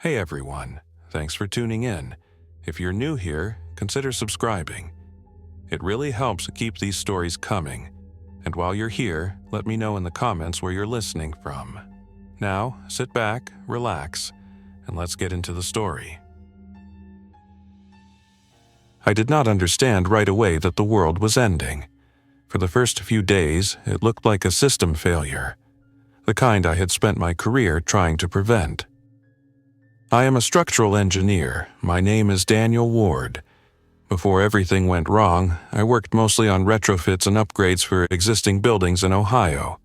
Hey everyone, thanks for tuning in. If you're new here, consider subscribing. It really helps keep these stories coming. And while you're here, let me know in the comments where you're listening from. Now, sit back, relax, and let's get into the story. I did not understand right away that the world was ending. For the first few days, it looked like a system failure, the kind I had spent my career trying to prevent. I am a structural engineer. My name is Daniel Ward. Before everything went wrong, I worked mostly on retrofits and upgrades for existing buildings in Ohio.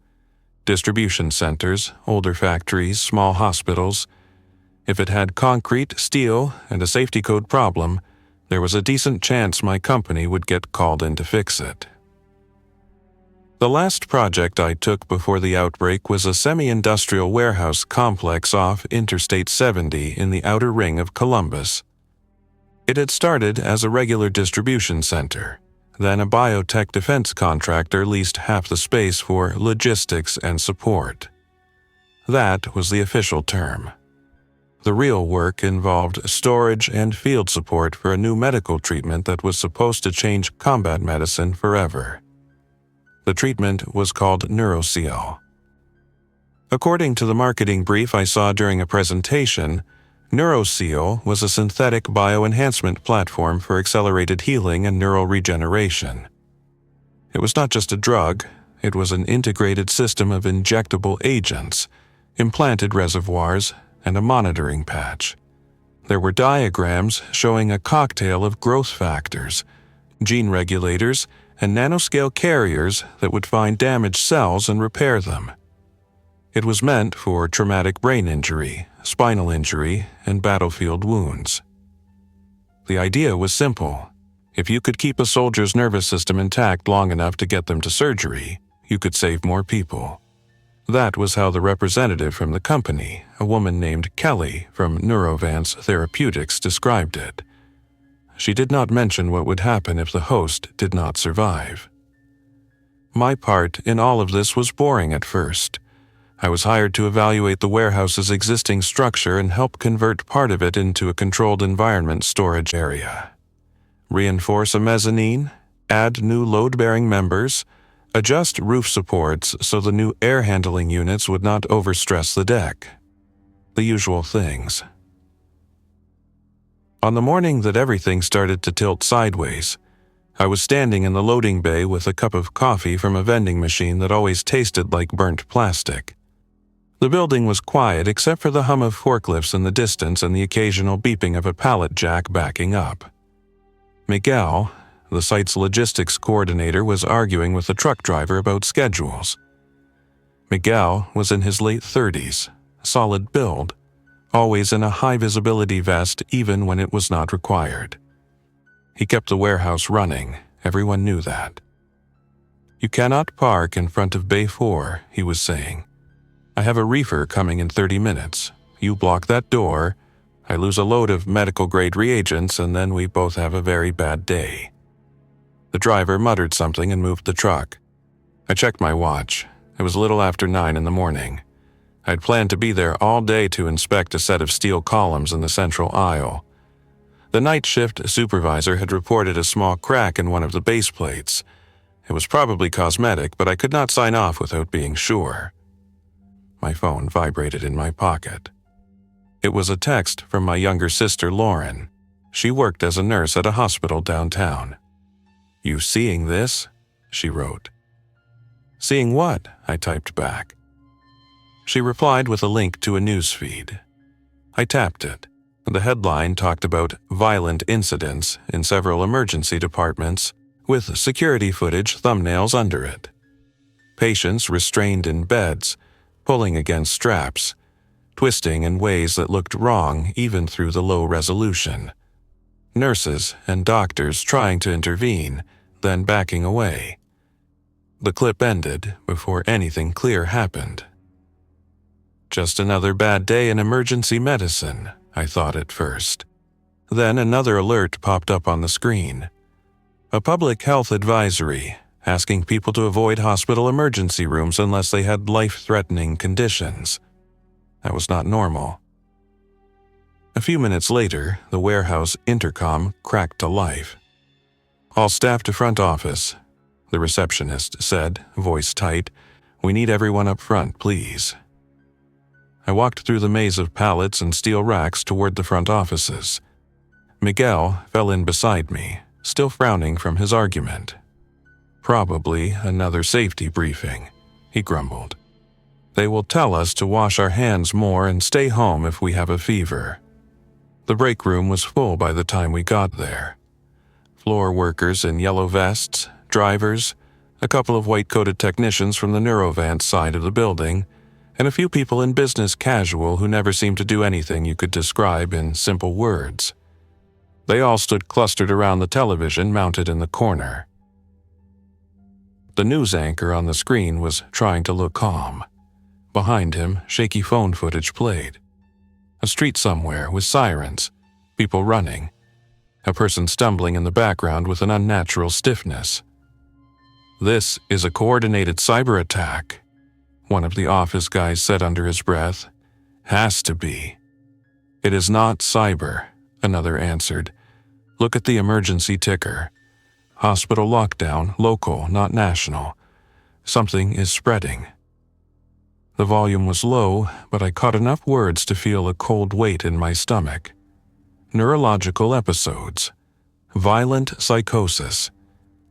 Distribution centers, older factories, small hospitals. If it had concrete, steel, and a safety code problem, there was a decent chance my company would get called in to fix it. The last project I took before the outbreak was a semi-industrial warehouse complex off Interstate 70 in the outer ring of Columbus. It had started as a regular distribution center. Then a biotech defense contractor leased half the space for logistics and support. That was the official term. The real work involved storage and field support for a new medical treatment that was supposed to change combat medicine forever. The treatment was called NeuroSeal. According to the marketing brief I saw during a presentation, NeuroSeal was a synthetic bioenhancement platform for accelerated healing and neural regeneration. It was not just a drug, it was an integrated system of injectable agents, implanted reservoirs, and a monitoring patch. There were diagrams showing a cocktail of growth factors, gene regulators, and nanoscale carriers that would find damaged cells and repair them. It was meant for traumatic brain injury, spinal injury, and battlefield wounds. The idea was simple. If you could keep a soldier's nervous system intact long enough to get them to surgery, you could save more people. That was how the representative from the company, a woman named Kelly from Neurovance Therapeutics, described it. She did not mention what would happen if the host did not survive. My part in all of this was boring at first. I was hired to evaluate the warehouse's existing structure and help convert part of it into a controlled environment storage area. Reinforce a mezzanine, add new load-bearing members, adjust roof supports so the new air handling units would not overstress the deck. The usual things. On the morning that everything started to tilt sideways, I was standing in the loading bay with a cup of coffee from a vending machine that always tasted like burnt plastic. The building was quiet except for the hum of forklifts in the distance and the occasional beeping of a pallet jack backing up. Miguel, the site's logistics coordinator, was arguing with the truck driver about schedules. Miguel was in his late 30s, solid build, always in a high-visibility vest even when it was not required. He kept the warehouse running, everyone knew that. "You cannot park in front of Bay 4, he was saying. "I have a reefer coming in 30 minutes. You block that door, I lose a load of medical-grade reagents, and then we both have a very bad day." The driver muttered something and moved the truck. I checked my watch. It was a little after 9 in the morning. I'd planned to be there all day to inspect a set of steel columns in the central aisle. The night shift supervisor had reported a small crack in one of the base plates. It was probably cosmetic, but I could not sign off without being sure. My phone vibrated in my pocket. It was a text from my younger sister, Lauren. She worked as a nurse at a hospital downtown. "You seeing this?" she wrote. "Seeing what?" I typed back. She replied with a link to a news feed. I tapped it. The headline talked about violent incidents in several emergency departments, with security footage thumbnails under it. Patients restrained in beds, pulling against straps, twisting in ways that looked wrong even through the low resolution. Nurses and doctors trying to intervene, then backing away. The clip ended before anything clear happened. Just another bad day in emergency medicine, I thought at first. Then another alert popped up on the screen. A public health advisory asking people to avoid hospital emergency rooms unless they had life-threatening conditions. That was not normal. few minutes later, the warehouse intercom cracked to life. "All staff to front office," the receptionist said, voice tight. "We need everyone up front, please." I walked through the maze of pallets and steel racks toward the front offices. Miguel fell in beside me, still frowning from his argument. "Probably another safety briefing," he grumbled. "They will tell us to wash our hands more and stay home if we have a fever." The break room was full by the time we got there. Floor workers in yellow vests, drivers, a couple of white-coated technicians from the Neurovance side of the building, and a few people in business casual who never seemed to do anything you could describe in simple words. They all stood clustered around the television mounted in the corner. The news anchor on the screen was trying to look calm. Behind him, shaky phone footage played. A street somewhere with sirens, people running, a person stumbling in the background with an unnatural stiffness. "This is a coordinated cyber attack," one of the office guys said under his breath. "Has to be." "It is not cyber," another answered. "Look at the emergency ticker. Hospital lockdown, local, not national. Something is spreading." The volume was low, but I caught enough words to feel a cold weight in my stomach. Neurological episodes, violent psychosis,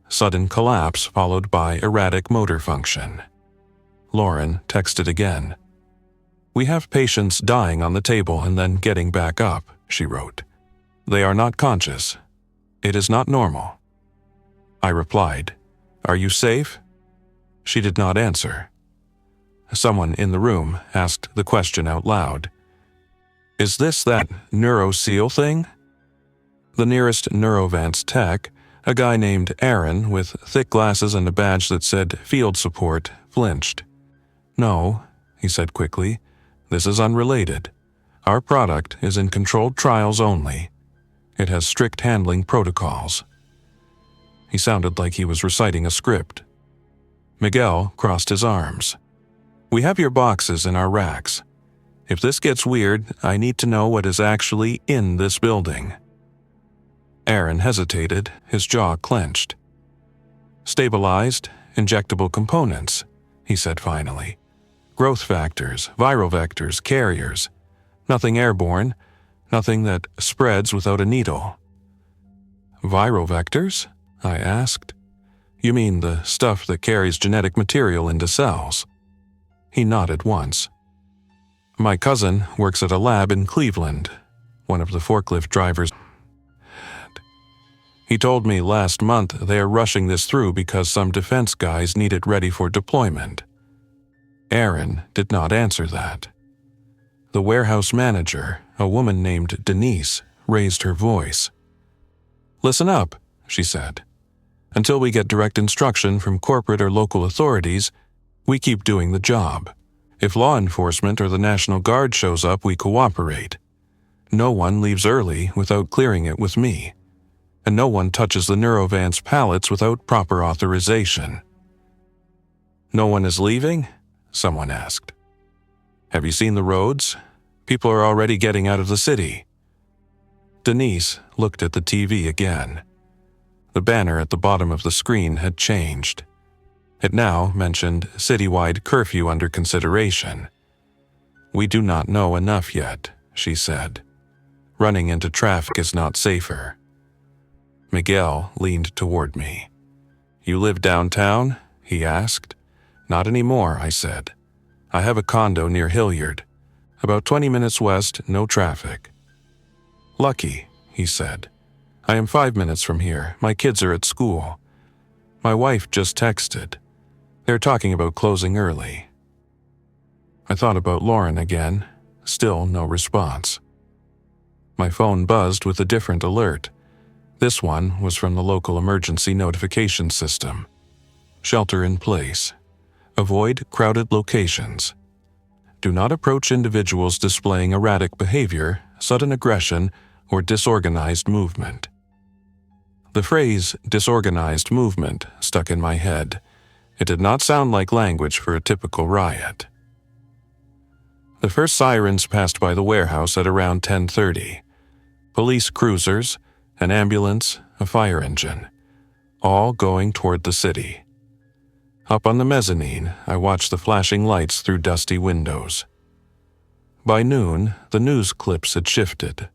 sudden collapse followed by erratic motor function. Lauren texted again. "We have patients dying on the table and then getting back up," she wrote. "They are not conscious. It is not normal." I replied, "Are you safe?" She did not answer. Someone in the room asked the question out loud. "Is this that NeuroSeal thing?" The nearest Neurovance tech, a guy named Aaron with thick glasses and a badge that said Field Support, flinched. "No," he said quickly, "this is unrelated. Our product is in controlled trials only. It has strict handling protocols." He sounded like he was reciting a script. Miguel crossed his arms. "We have your boxes in our racks. If this gets weird, I need to know what is actually in this building." Aaron hesitated, his jaw clenched. "Stabilized, injectable components," he said finally. "Growth factors, viral vectors, carriers. Nothing airborne, nothing that spreads without a needle." "Viral vectors?" I asked. "You mean the stuff that carries genetic material into cells?" He nodded once. "My cousin works at a lab in Cleveland," one of the forklift drivers. "He told me last month they are rushing this through because some defense guys need it ready for deployment." Aaron did not answer that. The warehouse manager, a woman named Denise, raised her voice. "Listen up," she said. "Until we get direct instruction from corporate or local authorities, we keep doing the job. If law enforcement or the National Guard shows up, we cooperate. No one leaves early without clearing it with me. And no one touches the Neurovance pallets without proper authorization." "No one is leaving?" someone asked. "Have you seen the roads? People are already getting out of the city." Denise looked at the TV again. The banner at the bottom of the screen had changed. It now mentioned citywide curfew under consideration. "We do not know enough yet," she said. "Running into traffic is not safer." Miguel leaned toward me. "You live downtown?" he asked. "Not anymore," I said. "I have a condo near Hilliard. About 20 minutes west, no traffic." "Lucky," he said. "I am 5 minutes from here. My kids are at school. My wife just texted. They're talking about closing early." I thought about Lauren again. Still no response. My phone buzzed with a different alert. This one was from the local emergency notification system. "Shelter in place. Avoid crowded locations. Do not approach individuals displaying erratic behavior, sudden aggression, or disorganized movement." The phrase disorganized movement stuck in my head. It did not sound like language for a typical riot. The first sirens passed by the warehouse at around 10:30. police cruisers, an ambulance, a fire engine, all going toward the city. Up on the mezzanine, I watched the flashing lights through dusty windows. By noon, the news clips had shifted.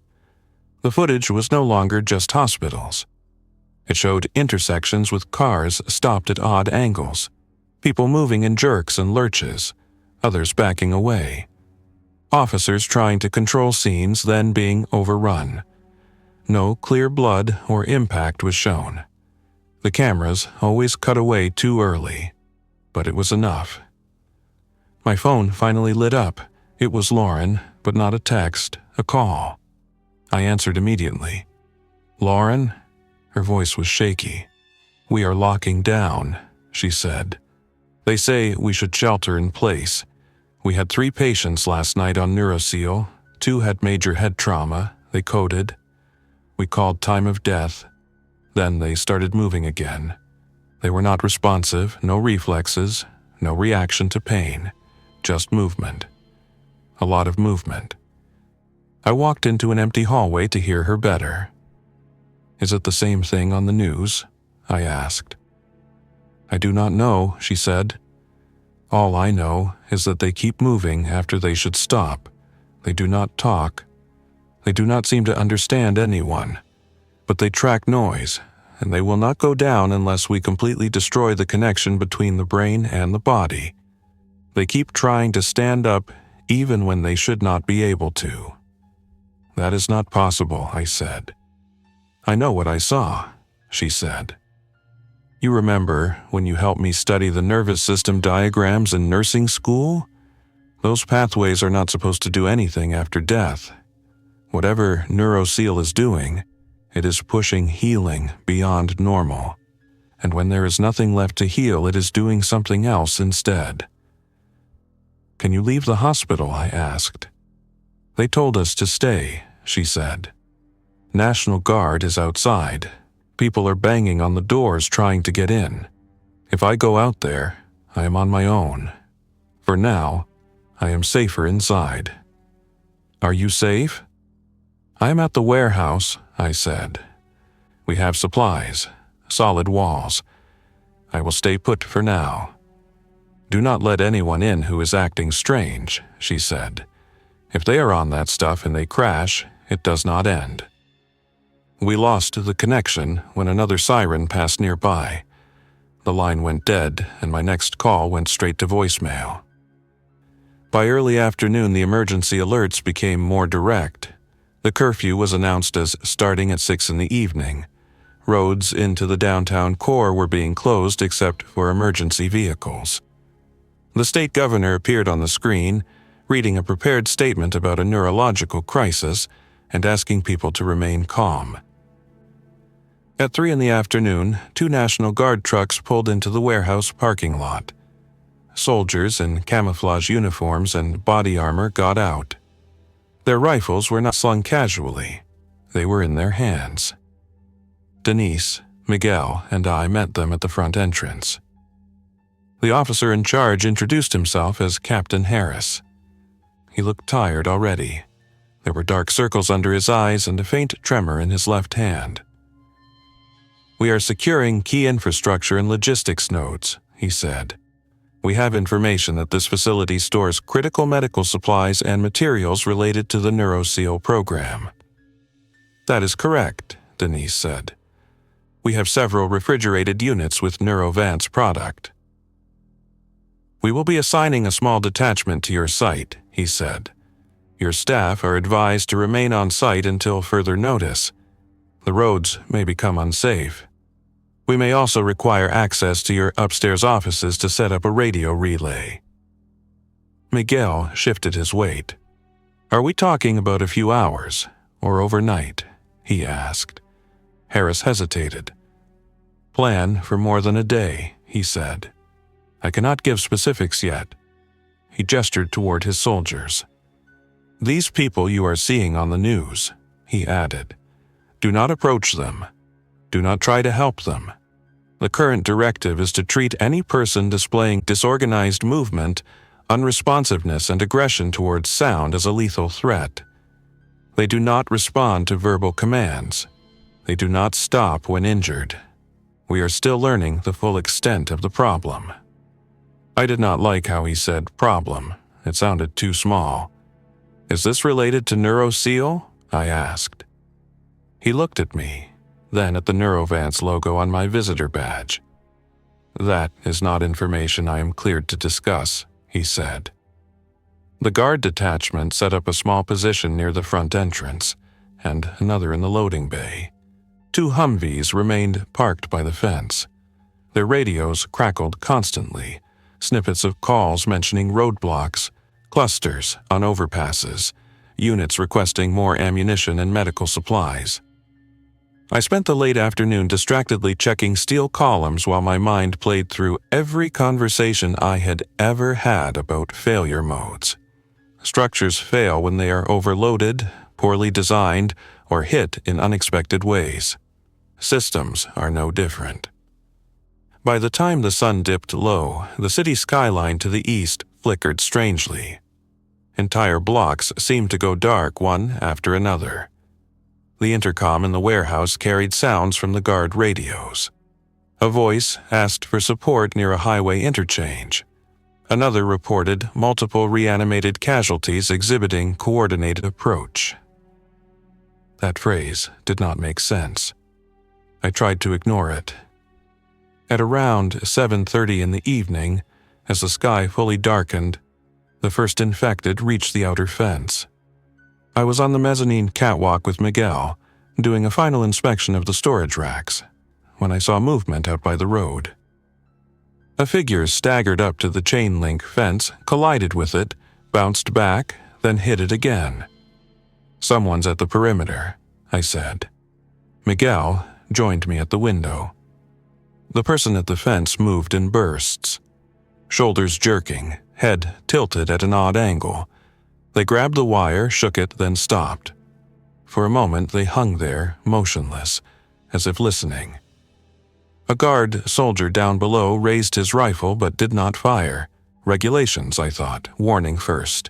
The footage was no longer just hospitals. It showed intersections with cars stopped at odd angles, people moving in jerks and lurches, others backing away. Officers trying to control scenes, then being overrun. No clear blood or impact was shown. The cameras always cut away too early, but it was enough. My phone finally lit up. It was Lauren, but not a text, a call. I answered immediately. "Lauren?" Her voice was shaky. "We are locking down," she said. "They say we should shelter in place. We had 3 patients last night on NeuroSeal. 2 had major head trauma. They coded. We called time of death. Then they started moving again. They were not responsive, no reflexes, no reaction to pain, just movement. A lot of movement." I walked into an empty hallway to hear her better. "Is it the same thing on the news?" I asked. "I do not know," she said. "All I know is that they keep moving after they should stop. They do not talk. They do not seem to understand anyone. But they track noise, and they will not go down unless we completely destroy the connection between the brain and the body. They keep trying to stand up even when they should not be able to." "That is not possible," I said. "I know what I saw," she said. "You remember when you helped me study the nervous system diagrams in nursing school? Those pathways are not supposed to do anything after death. Whatever NeuroSeal is doing, it is pushing healing beyond normal. And when there is nothing left to heal, it is doing something else instead." "Can you leave the hospital?" I asked. "They told us to stay," she said. "National Guard is outside. People are banging on the doors trying to get in. If I go out there, I am on my own. For now, I am safer inside." "Are you safe?" "I am at the warehouse," I said. "We have supplies, solid walls. I will stay put for now." "Do not let anyone in who is acting strange," she said. "If they are on that stuff and they crash, it does not end." We lost the connection when another siren passed nearby. The line went dead, and my next call went straight to voicemail. By early afternoon, the emergency alerts became more direct. The curfew was announced as starting at 6 in the evening. Roads into the downtown core were being closed except for emergency vehicles. The state governor appeared on the screen, reading a prepared statement about a neurological crisis and asking people to remain calm. At 3 in the afternoon, 2 National Guard trucks pulled into the warehouse parking lot. Soldiers in camouflage uniforms and body armor got out. Their rifles were not slung casually. They were in their hands. Denise, Miguel, and I met them at the front entrance. The officer in charge introduced himself as Captain Harris. He looked tired already. There were dark circles under his eyes and a faint tremor in his left hand. "We are securing key infrastructure and logistics nodes," he said. "We have information that this facility stores critical medical supplies and materials related to the NeuroSeal program." "That is correct," Denise said. "We have several refrigerated units with Neurovance product." "We will be assigning a small detachment to your site," he said. "Your staff are advised to remain on site until further notice. The roads may become unsafe. We may also require access to your upstairs offices to set up a radio relay." Miguel shifted his weight. "Are we talking about a few hours, or overnight?" he asked. Harris hesitated. "Plan for more than a day," he said. "I cannot give specifics yet." He gestured toward his soldiers. "These people you are seeing on the news," he added. "Do not approach them. Do not try to help them. The current directive is to treat any person displaying disorganized movement, unresponsiveness, and aggression towards sound as a lethal threat. They do not respond to verbal commands. They do not stop when injured. We are still learning the full extent of the problem." I did not like how he said problem. It sounded too small. "Is this related to NeuroSeal?" I asked. He looked at me, then at the Neurovance logo on my visitor badge. "That is not information I am cleared to discuss," he said. The guard detachment set up a small position near the front entrance, and another in the loading bay. 2 Humvees remained parked by the fence. Their radios crackled constantly, snippets of calls mentioning roadblocks, clusters on overpasses, units requesting more ammunition and medical supplies. I spent the late afternoon distractedly checking steel columns while my mind played through every conversation I had ever had about failure modes. Structures fail when they are overloaded, poorly designed, or hit in unexpected ways. Systems are no different. By the time the sun dipped low, the city skyline to the east flickered strangely. Entire blocks seemed to go dark one after another. The intercom in the warehouse carried sounds from the guard radios. A voice asked for support near a highway interchange. Another reported multiple reanimated casualties exhibiting coordinated approach. That phrase did not make sense. I tried to ignore it. At around 7:30 in the evening, as the sky fully darkened, the first infected reached the outer fence. I was on the mezzanine catwalk with Miguel, doing a final inspection of the storage racks, when I saw movement out by the road. A figure staggered up to the chain-link fence, collided with it, bounced back, then hit it again. "Someone's at the perimeter," I said. Miguel joined me at the window. The person at the fence moved in bursts. Shoulders jerking, head tilted at an odd angle. They grabbed the wire, shook it, then stopped. For a moment they hung there, motionless, as if listening. A guard soldier down below raised his rifle but did not fire. Regulations, I thought, warning first.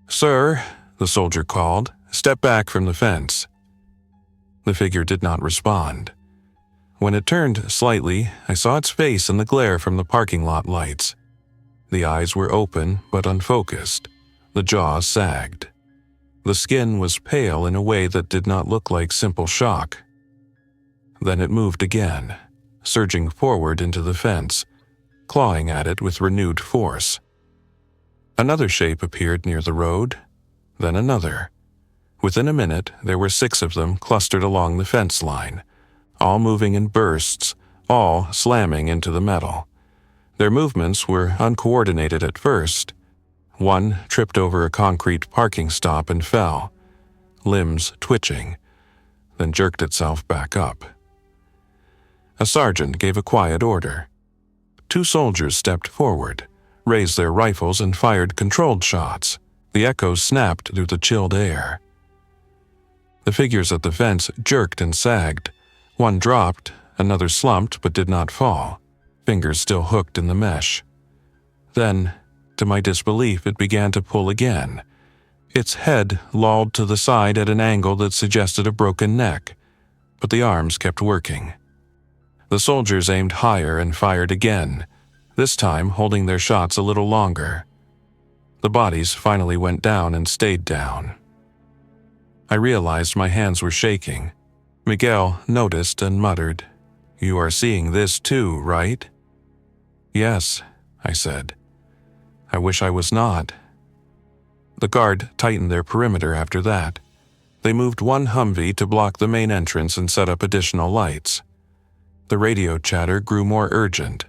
"Sir," the soldier called, "step back from the fence." The figure did not respond. When it turned slightly, I saw its face in the glare from the parking lot lights. The eyes were open but unfocused. The jaw sagged. The skin was pale in a way that did not look like simple shock. Then it moved again, surging forward into the fence, clawing at it with renewed force. Another shape appeared near the road, then another. Within a minute, there were 6 of them clustered along the fence line, all moving in bursts, all slamming into the metal. Their movements were uncoordinated at first. One tripped over a concrete parking stop and fell, limbs twitching, then jerked itself back up. A sergeant gave a quiet order. 2 soldiers stepped forward, raised their rifles and fired controlled shots. The echoes snapped through the chilled air. The figures at the fence jerked and sagged. One dropped, another slumped but did not fall, fingers still hooked in the mesh. Then, to my disbelief, it began to pull again. Its head lolled to the side at an angle that suggested a broken neck, but the arms kept working. The soldiers aimed higher and fired again, this time holding their shots a little longer. The bodies finally went down and stayed down. I realized my hands were shaking. Miguel noticed and muttered, "You are seeing this too, right?" "Yes," I said. "I wish I was not." The guard tightened their perimeter after that. They moved 1 Humvee to block the main entrance and set up additional lights. The radio chatter grew more urgent.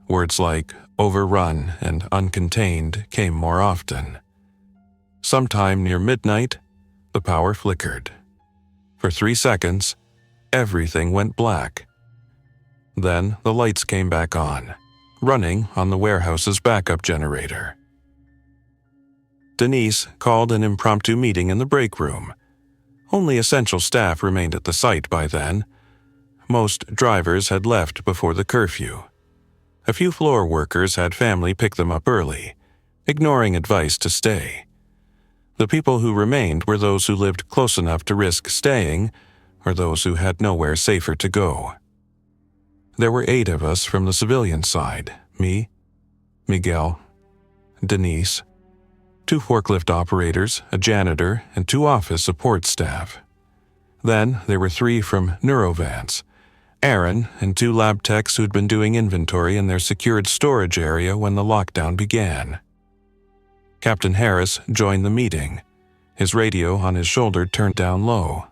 Words like overrun and uncontained came more often. Sometime near midnight, the power flickered. For 3 seconds, everything went black. Then the lights came back on, running on the warehouse's backup generator. Denise called an impromptu meeting in the break room. Only essential staff remained at the site by then. Most drivers had left before the curfew. A few floor workers had family pick them up early, ignoring advice to stay. The people who remained were those who lived close enough to risk staying, or those who had nowhere safer to go. There were 8 of us from the civilian side: me, Miguel, Denise, 2 forklift operators, a janitor, and 2 office support staff. Then there were 3 from Neurovance, Aaron and 2 lab techs who'd been doing inventory in their secured storage area when the lockdown began. Captain Harris joined the meeting, his radio on his shoulder turned down low.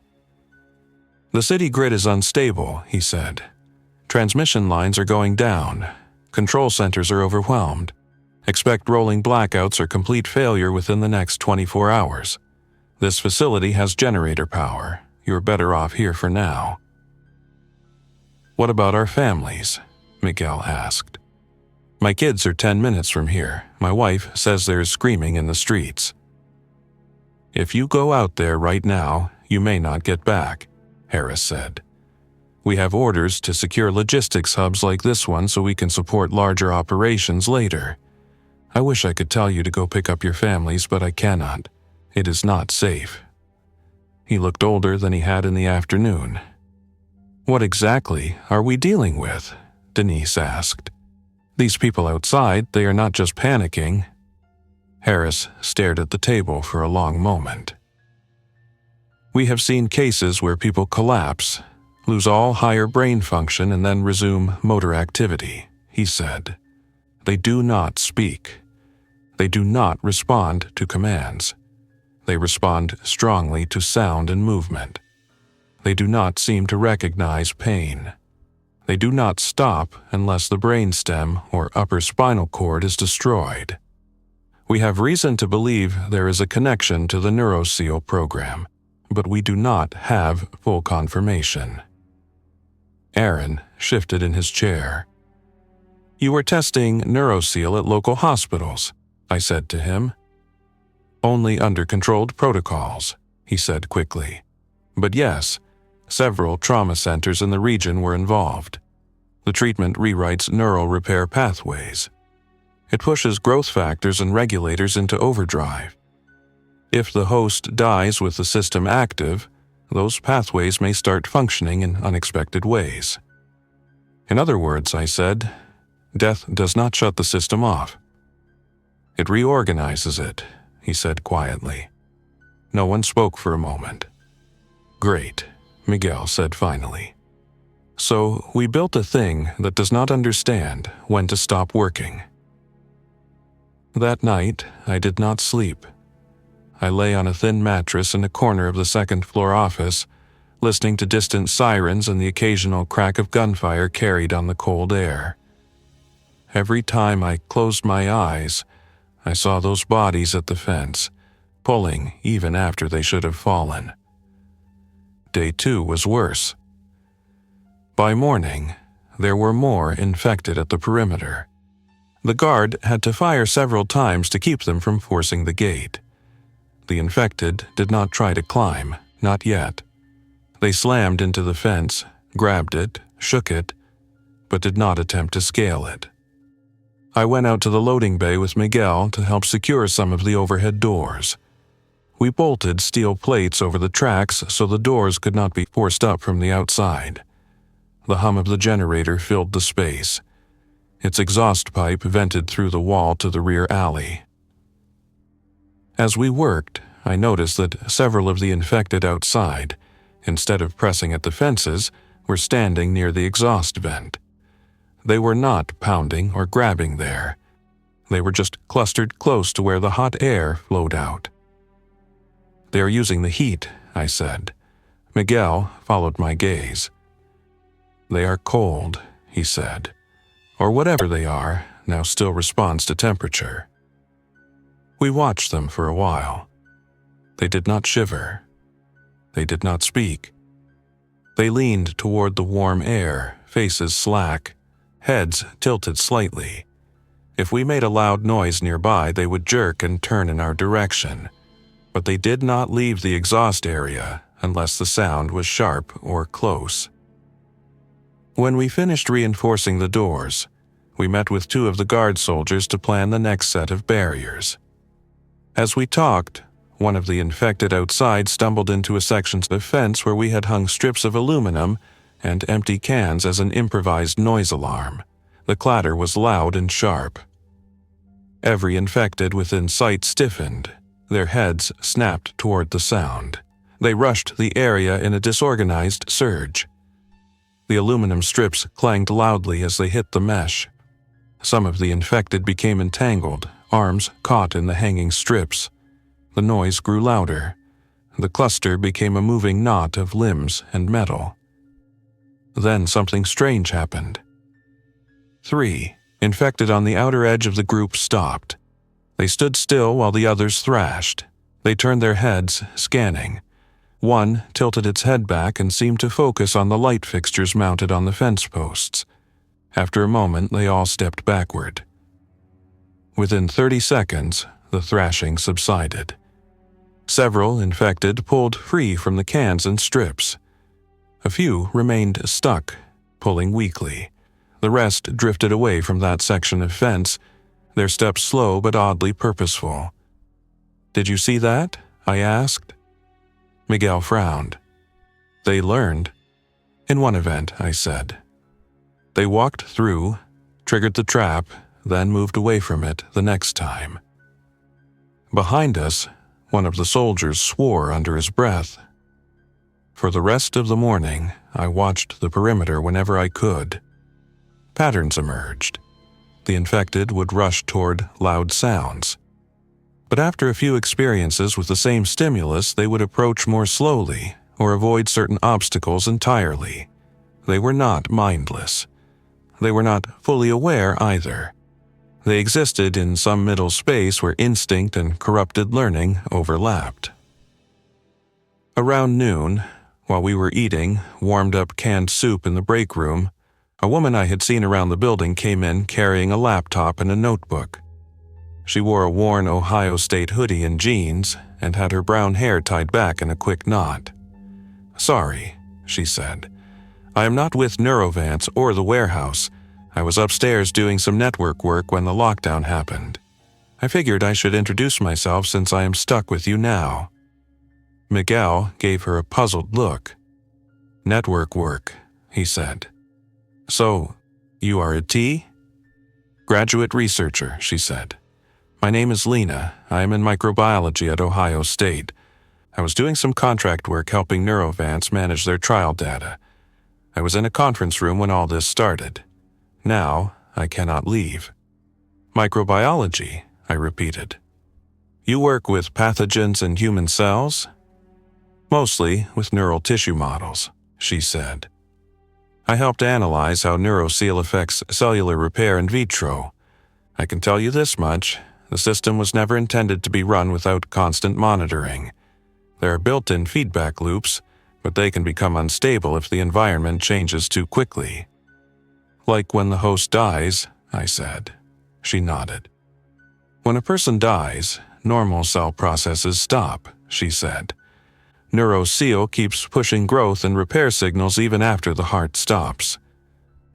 "The city grid is unstable," he said. "Transmission lines are going down. Control centers are overwhelmed. Expect rolling blackouts or complete failure within the next 24 hours. This facility has generator power. You're better off here for now." "What about our families?" Miguel asked. "My kids are 10 minutes from here. My wife says there's screaming in the streets." "If you go out there right now, you may not get back," Harris said. "We have orders to secure logistics hubs like this one so we can support larger operations later. I wish I could tell you to go pick up your families, but I cannot. It is not safe." He looked older than he had in the afternoon. "What exactly are we dealing with?" Denise asked. "These people outside, they are not just panicking." Harris stared at the table for a long moment. "We have seen cases where people collapse, lose all higher brain function, and then resume motor activity," he said. "They do not speak. They do not respond to commands. They respond strongly to sound and movement. They do not seem to recognize pain. They do not stop unless the brainstem or upper spinal cord is destroyed. We have reason to believe there is a connection to the NeuroSeal program, but we do not have full confirmation." Aaron shifted in his chair. "You were testing NeuroSeal at local hospitals," I said to him. "Only under controlled protocols," he said quickly. "But yes, several trauma centers in the region were involved. The treatment rewrites neural repair pathways. It pushes growth factors and regulators into overdrive. If the host dies with the system active, those pathways may start functioning in unexpected ways." "In other words," I said, "death does not shut the system off. It reorganizes it," he said quietly. No one spoke for a moment. "Great," Miguel said finally. "So we built a thing that does not understand when to stop working." That night, I did not sleep. I lay on a thin mattress in a corner of the second-floor office, listening to distant sirens and the occasional crack of gunfire carried on the cold air. Every time I closed my eyes, I saw those bodies at the fence, pulling even after they should have fallen. Day 2 was worse. By morning, there were more infected at the perimeter. The guard had to fire several times to keep them from forcing the gate. The infected did not try to climb, not yet. They slammed into the fence, grabbed it, shook it, but did not attempt to scale it. I went out to the loading bay with Miguel to help secure some of the overhead doors. We bolted steel plates over the tracks so the doors could not be forced up from the outside. The hum of the generator filled the space. Its exhaust pipe vented through the wall to the rear alley. As we worked, I noticed that several of the infected outside, instead of pressing at the fences, were standing near the exhaust vent. They were not pounding or grabbing there. They were just clustered close to where the hot air flowed out. "They are using the heat," I said. Miguel followed my gaze. "They are cold," he said. "Or whatever they are, now still responds to temperature." We watched them for a while. They did not shiver. They did not speak. They leaned toward the warm air, faces slack, heads tilted slightly. If we made a loud noise nearby, they would jerk and turn in our direction. But they did not leave the exhaust area unless the sound was sharp or close. When we finished reinforcing the doors, we met with 2 of the guard soldiers to plan the next set of barriers. As we talked, one of the infected outside stumbled into a section of fence where we had hung strips of aluminum and empty cans as an improvised noise alarm. The clatter was loud and sharp. Every infected within sight stiffened. Their heads snapped toward the sound. They rushed the area in a disorganized surge. The aluminum strips clanged loudly as they hit the mesh. Some of the infected became entangled, arms caught in the hanging strips. The noise grew louder. The cluster became a moving knot of limbs and metal. Then something strange happened. 3 infected on the outer edge of the group stopped. They stood still while the others thrashed. They turned their heads, scanning. One tilted its head back and seemed to focus on the light fixtures mounted on the fence posts. After a moment, they all stepped backward. Within 30 seconds, the thrashing subsided. Several infected pulled free from the cans and strips. A few remained stuck, pulling weakly. The rest drifted away from that section of fence, their steps slow but oddly purposeful. "Did you see that?" I asked. Miguel frowned. "They learned." "In one event," I said. "They walked through, triggered the trap, then moved away from it the next time." Behind us, one of the soldiers swore under his breath. For the rest of the morning, I watched the perimeter whenever I could. Patterns emerged. The infected would rush toward loud sounds. But after a few experiences with the same stimulus, they would approach more slowly or avoid certain obstacles entirely. They were not mindless. They were not fully aware either. They existed in some middle space where instinct and corrupted learning overlapped. Around noon, while we were eating warmed-up canned soup in the break room, a woman I had seen around the building came in carrying a laptop and a notebook. She wore a worn Ohio State hoodie and jeans and had her brown hair tied back in a quick knot. "Sorry," she said. "I am not with Neurovance or the warehouse. I was upstairs doing some network work when the lockdown happened. I figured I should introduce myself since I am stuck with you now." Miguel gave her a puzzled look. "Network work," he said. "So, you are a T?" "Graduate researcher," she said. "My name is Lena. I am in microbiology at Ohio State. I was doing some contract work helping Neurovance manage their trial data. I was in a conference room when all this started. Now, I cannot leave." "Microbiology," I repeated. "You work with pathogens in human cells?" "Mostly with neural tissue models," she said. "I helped analyze how NeuroSeal affects cellular repair in vitro. I can tell you this much, the system was never intended to be run without constant monitoring. There are built-in feedback loops, but they can become unstable if the environment changes too quickly." "Like when the host dies," I said. She nodded. "When a person dies, normal cell processes stop," she said. NeuroSeal keeps pushing growth and repair signals even after the heart stops.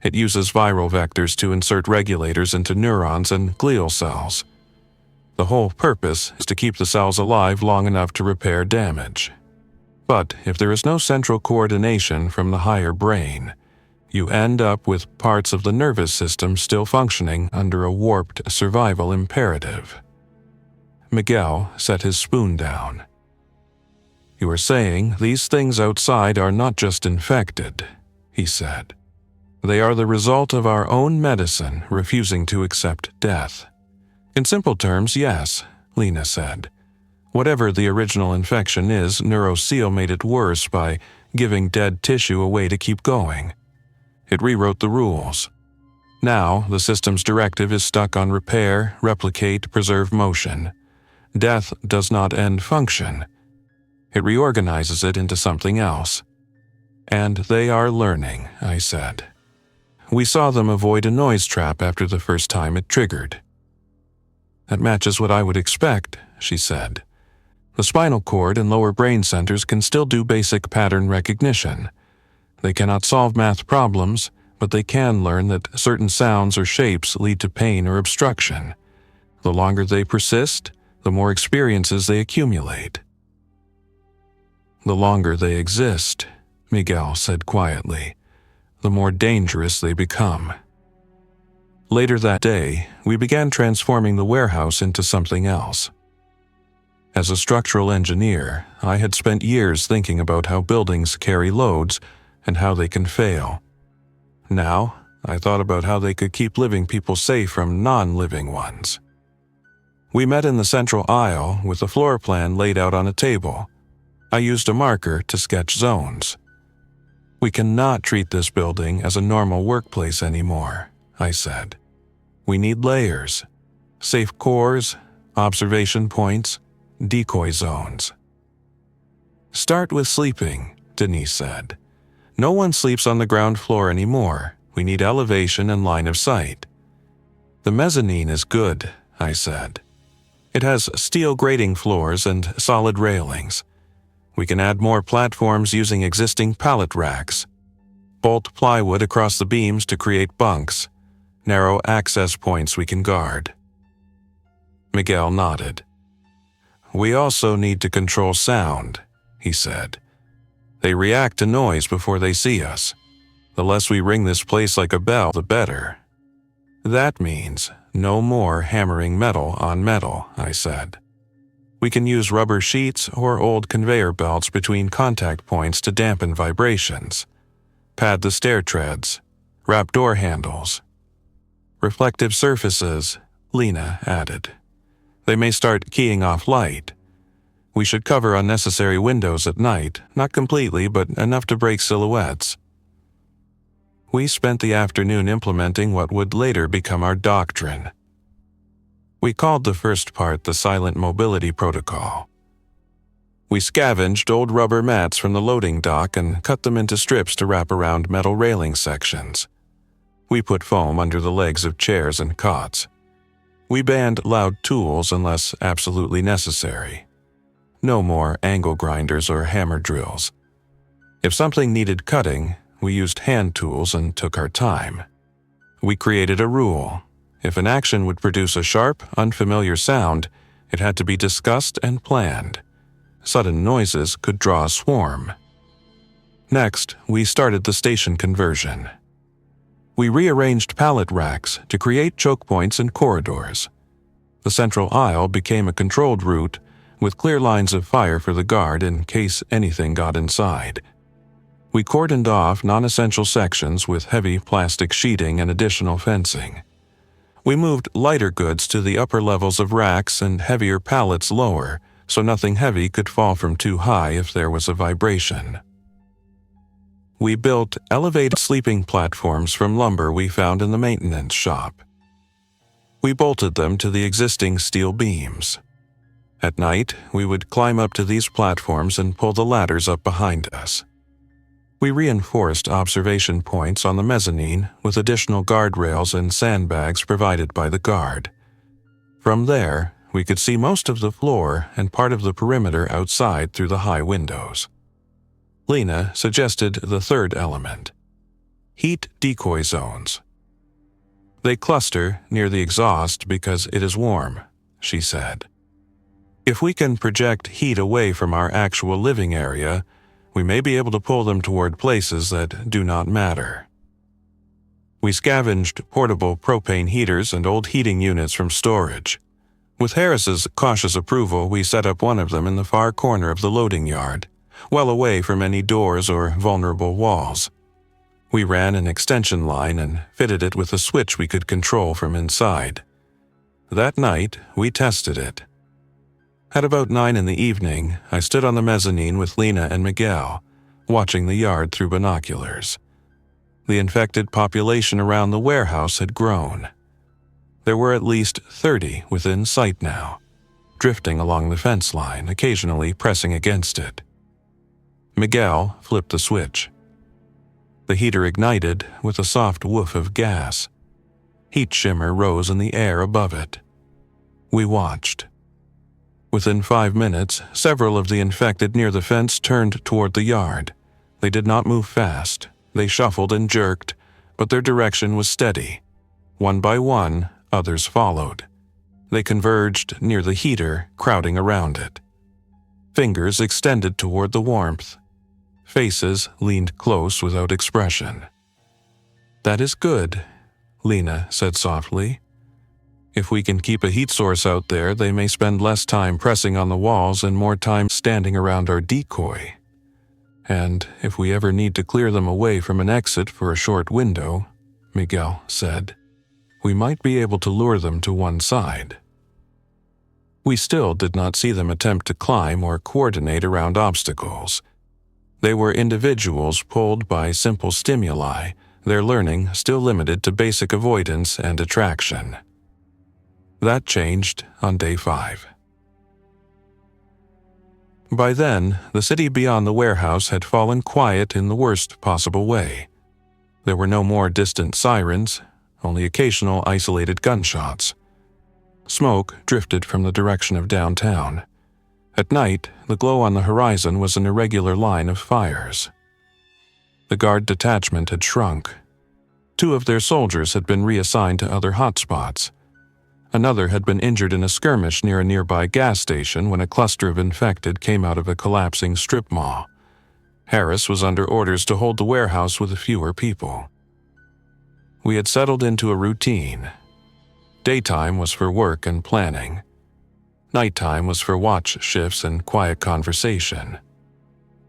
It uses viral vectors to insert regulators into neurons and glial cells. The whole purpose is to keep the cells alive long enough to repair damage. But if there is no central coordination from the higher brain, you end up with parts of the nervous system still functioning under a warped survival imperative. Miguel set his spoon down. "You are saying these things outside are not just infected," he said. "They are the result of our own medicine refusing to accept death." "In simple terms, yes," Lena said. "Whatever the original infection is, NeuroSeal made it worse by giving dead tissue a way to keep going. It rewrote the rules. Now, the system's directive is stuck on repair, replicate, preserve motion. Death does not end function. It reorganizes it into something else. And they are learning," I said. "We saw them avoid a noise trap after the first time it triggered." "That matches what I would expect," she said. "The spinal cord and lower brain centers can still do basic pattern recognition. They cannot solve math problems, but they can learn that certain sounds or shapes lead to pain or obstruction. The longer they persist, the more experiences they accumulate. The longer they exist, Miguel said quietly, the more dangerous they become. Later that day, we began transforming the warehouse into something else. As a structural engineer, I had spent years thinking about how buildings carry loads and how they can fail. Now, I thought about how they could keep living people safe from non-living ones. We met in the central aisle with the floor plan laid out on a table. I used a marker to sketch zones. We cannot treat this building as a normal workplace anymore, I said. We need layers, safe cores, observation points, decoy zones. Start with sleeping, Denise said. No one sleeps on the ground floor anymore. We need elevation and line of sight. The mezzanine is good, I said. It has steel grating floors and solid railings. We can add more platforms using existing pallet racks. Bolt plywood across the beams to create bunks. Narrow access points we can guard. Miguel nodded. We also need to control sound, he said. They react to noise before they see us. The less we ring this place like a bell, the better. That means no more hammering metal on metal, I said. We can use rubber sheets or old conveyor belts between contact points to dampen vibrations. Pad the stair treads. Wrap door handles. Reflective surfaces, Lena added. They may start keying off light. We should cover unnecessary windows at night, not completely, but enough to break silhouettes. We spent the afternoon implementing what would later become our doctrine. We called the first part the Silent Mobility Protocol. We scavenged old rubber mats from the loading dock and cut them into strips to wrap around metal railing sections. We put foam under the legs of chairs and cots. We banned loud tools unless absolutely necessary. No more angle grinders or hammer drills. If something needed cutting, we used hand tools and took our time. We created a rule. If an action would produce a sharp, unfamiliar sound, it had to be discussed and planned. Sudden noises could draw a swarm. Next, we started the station conversion. We rearranged pallet racks to create choke points and corridors. The central aisle became a controlled route with clear lines of fire for the guard in case anything got inside. We cordoned off non-essential sections with heavy plastic sheeting and additional fencing. We moved lighter goods to the upper levels of racks and heavier pallets lower, so nothing heavy could fall from too high if there was a vibration. We built elevated sleeping platforms from lumber we found in the maintenance shop. We bolted them to the existing steel beams. At night, we would climb up to these platforms and pull the ladders up behind us. We reinforced observation points on the mezzanine with additional guardrails and sandbags provided by the guard. From there, we could see most of the floor and part of the perimeter outside through the high windows. Lena suggested the third element: heat decoy zones. They cluster near the exhaust because it is warm, she said. If we can project heat away from our actual living area, we may be able to pull them toward places that do not matter. We scavenged portable propane heaters and old heating units from storage. With Harris's cautious approval, we set up one of them in the far corner of the loading yard, well away from any doors or vulnerable walls. We ran an extension line and fitted it with a switch we could control from inside. That night, we tested it. At about 9 in the evening, I stood on the mezzanine with Lena and Miguel, watching the yard through binoculars. The infected population around the warehouse had grown. There were at least 30 within sight now, drifting along the fence line, occasionally pressing against it. Miguel flipped the switch. The heater ignited with a soft woof of gas. Heat shimmer rose in the air above it. We watched. Within 5 minutes, several of the infected near the fence turned toward the yard. They did not move fast. They shuffled and jerked, but their direction was steady. One by one, others followed. They converged near the heater, crowding around it. Fingers extended toward the warmth. Faces leaned close without expression. "That is good," Lena said softly. "If we can keep a heat source out there, they may spend less time pressing on the walls and more time standing around our decoy. And if we ever need to clear them away from an exit for a short window," Miguel said, "we might be able to lure them to one side." We still did not see them attempt to climb or coordinate around obstacles. They were individuals pulled by simple stimuli, their learning still limited to basic avoidance and attraction. That changed on day 5. By then, the city beyond the warehouse had fallen quiet in the worst possible way. There were no more distant sirens, only occasional isolated gunshots. Smoke drifted from the direction of downtown. At night, the glow on the horizon was an irregular line of fires. The guard detachment had shrunk. 2 of their soldiers had been reassigned to other hotspots. Another had been injured in a skirmish near a nearby gas station when a cluster of infected came out of a collapsing strip mall. Harris was under orders to hold the warehouse with fewer people. We had settled into a routine. Daytime was for work and planning. Nighttime was for watch shifts and quiet conversation.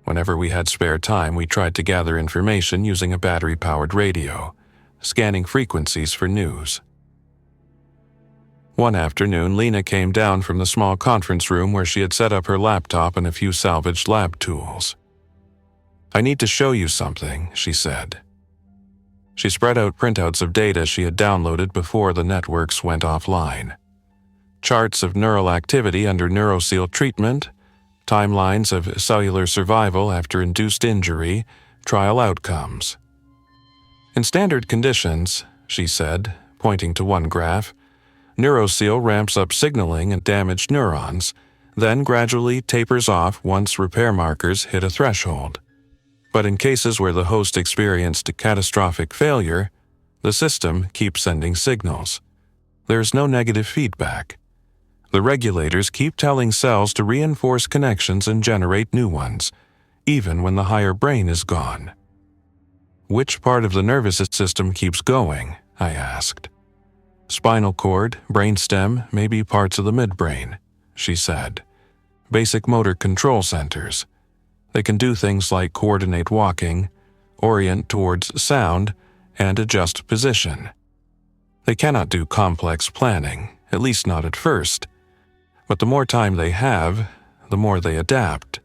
Whenever we had spare time, we tried to gather information using a battery-powered radio, scanning frequencies for news. One afternoon, Lena came down from the small conference room where she had set up her laptop and a few salvaged lab tools. "I need to show you something," she said. She spread out printouts of data she had downloaded before the networks went offline. Charts of neural activity under NeuroSeal treatment, timelines of cellular survival after induced injury, trial outcomes. "In standard conditions," she said, pointing to one graph, NeuroSeal ramps up signaling in damaged neurons, then gradually tapers off once repair markers hit a threshold. But in cases where the host experienced a catastrophic failure, the system keeps sending signals. There is no negative feedback. The regulators keep telling cells to reinforce connections and generate new ones, even when the higher brain is gone." "Which part of the nervous system keeps going?" I asked. "Spinal cord, brainstem, maybe parts of the midbrain," she said. "Basic motor control centers. They can do things like coordinate walking, orient towards sound, and adjust position. They cannot do complex planning, at least not at first. But the more time they have, the more they adapt.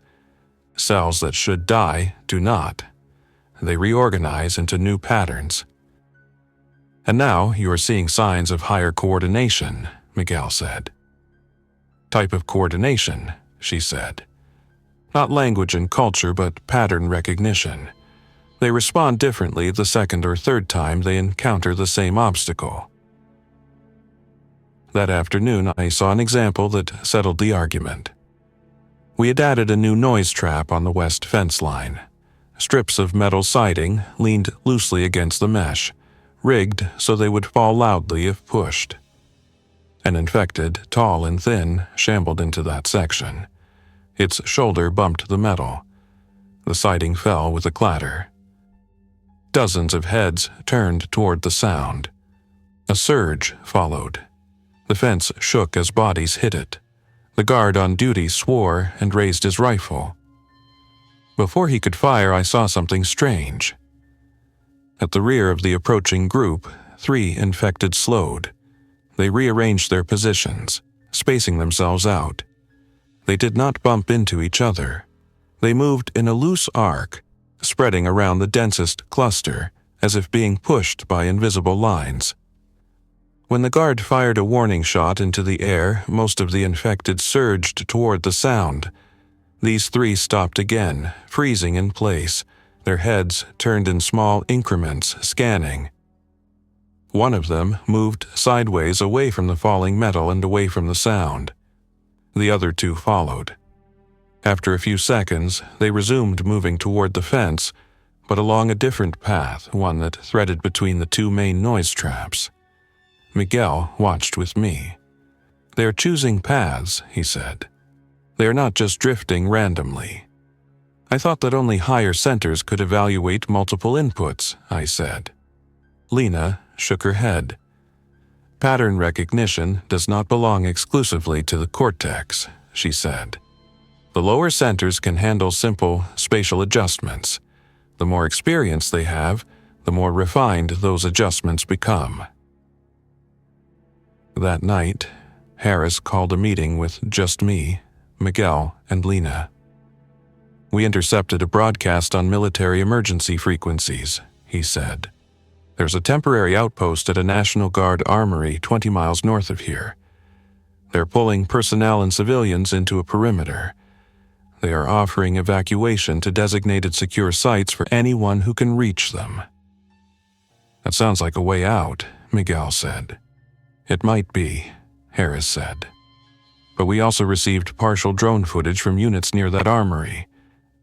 Cells that should die do not. They reorganize into new patterns." "And now you are seeing signs of higher coordination," Miguel said. "Type of coordination," she said. "Not language and culture, but pattern recognition. They respond differently the second or third time they encounter the same obstacle." That afternoon, I saw an example that settled the argument. We had added a new noise trap on the west fence line. Strips of metal siding leaned loosely against the mesh, rigged so they would fall loudly if pushed. An infected, tall and thin, shambled into that section. Its shoulder bumped the metal. The siding fell with a clatter. Dozens of heads turned toward the sound. A surge followed. The fence shook as bodies hit it. The guard on duty swore and raised his rifle. Before he could fire, I saw something strange. At the rear of the approaching group, 3 infected slowed. They rearranged their positions, spacing themselves out. They did not bump into each other. They moved in a loose arc, spreading around the densest cluster, as if being pushed by invisible lines. When the guard fired a warning shot into the air, most of the infected surged toward the sound. These 3 stopped again, freezing in place, their heads turned in small increments, scanning. One of them moved sideways away from the falling metal and away from the sound. The other 2 followed. After a few seconds, they resumed moving toward the fence, but along a different path, one that threaded between the 2 main noise traps. Miguel watched with me. They are choosing paths, he said. They are not just drifting randomly. I thought that only higher centers could evaluate multiple inputs, I said. Lena shook her head. Pattern recognition does not belong exclusively to the cortex, she said. The lower centers can handle simple spatial adjustments. The more experience they have, the more refined those adjustments become. That night, Harris called a meeting with just me, Miguel, and Lena. We intercepted a broadcast on military emergency frequencies, he said. There's a temporary outpost at a National Guard armory 20 miles north of here. They're pulling personnel and civilians into a perimeter. They are offering evacuation to designated secure sites for anyone who can reach them. That sounds like a way out, Miguel said. It might be, Harris said. But we also received partial drone footage from units near that armory.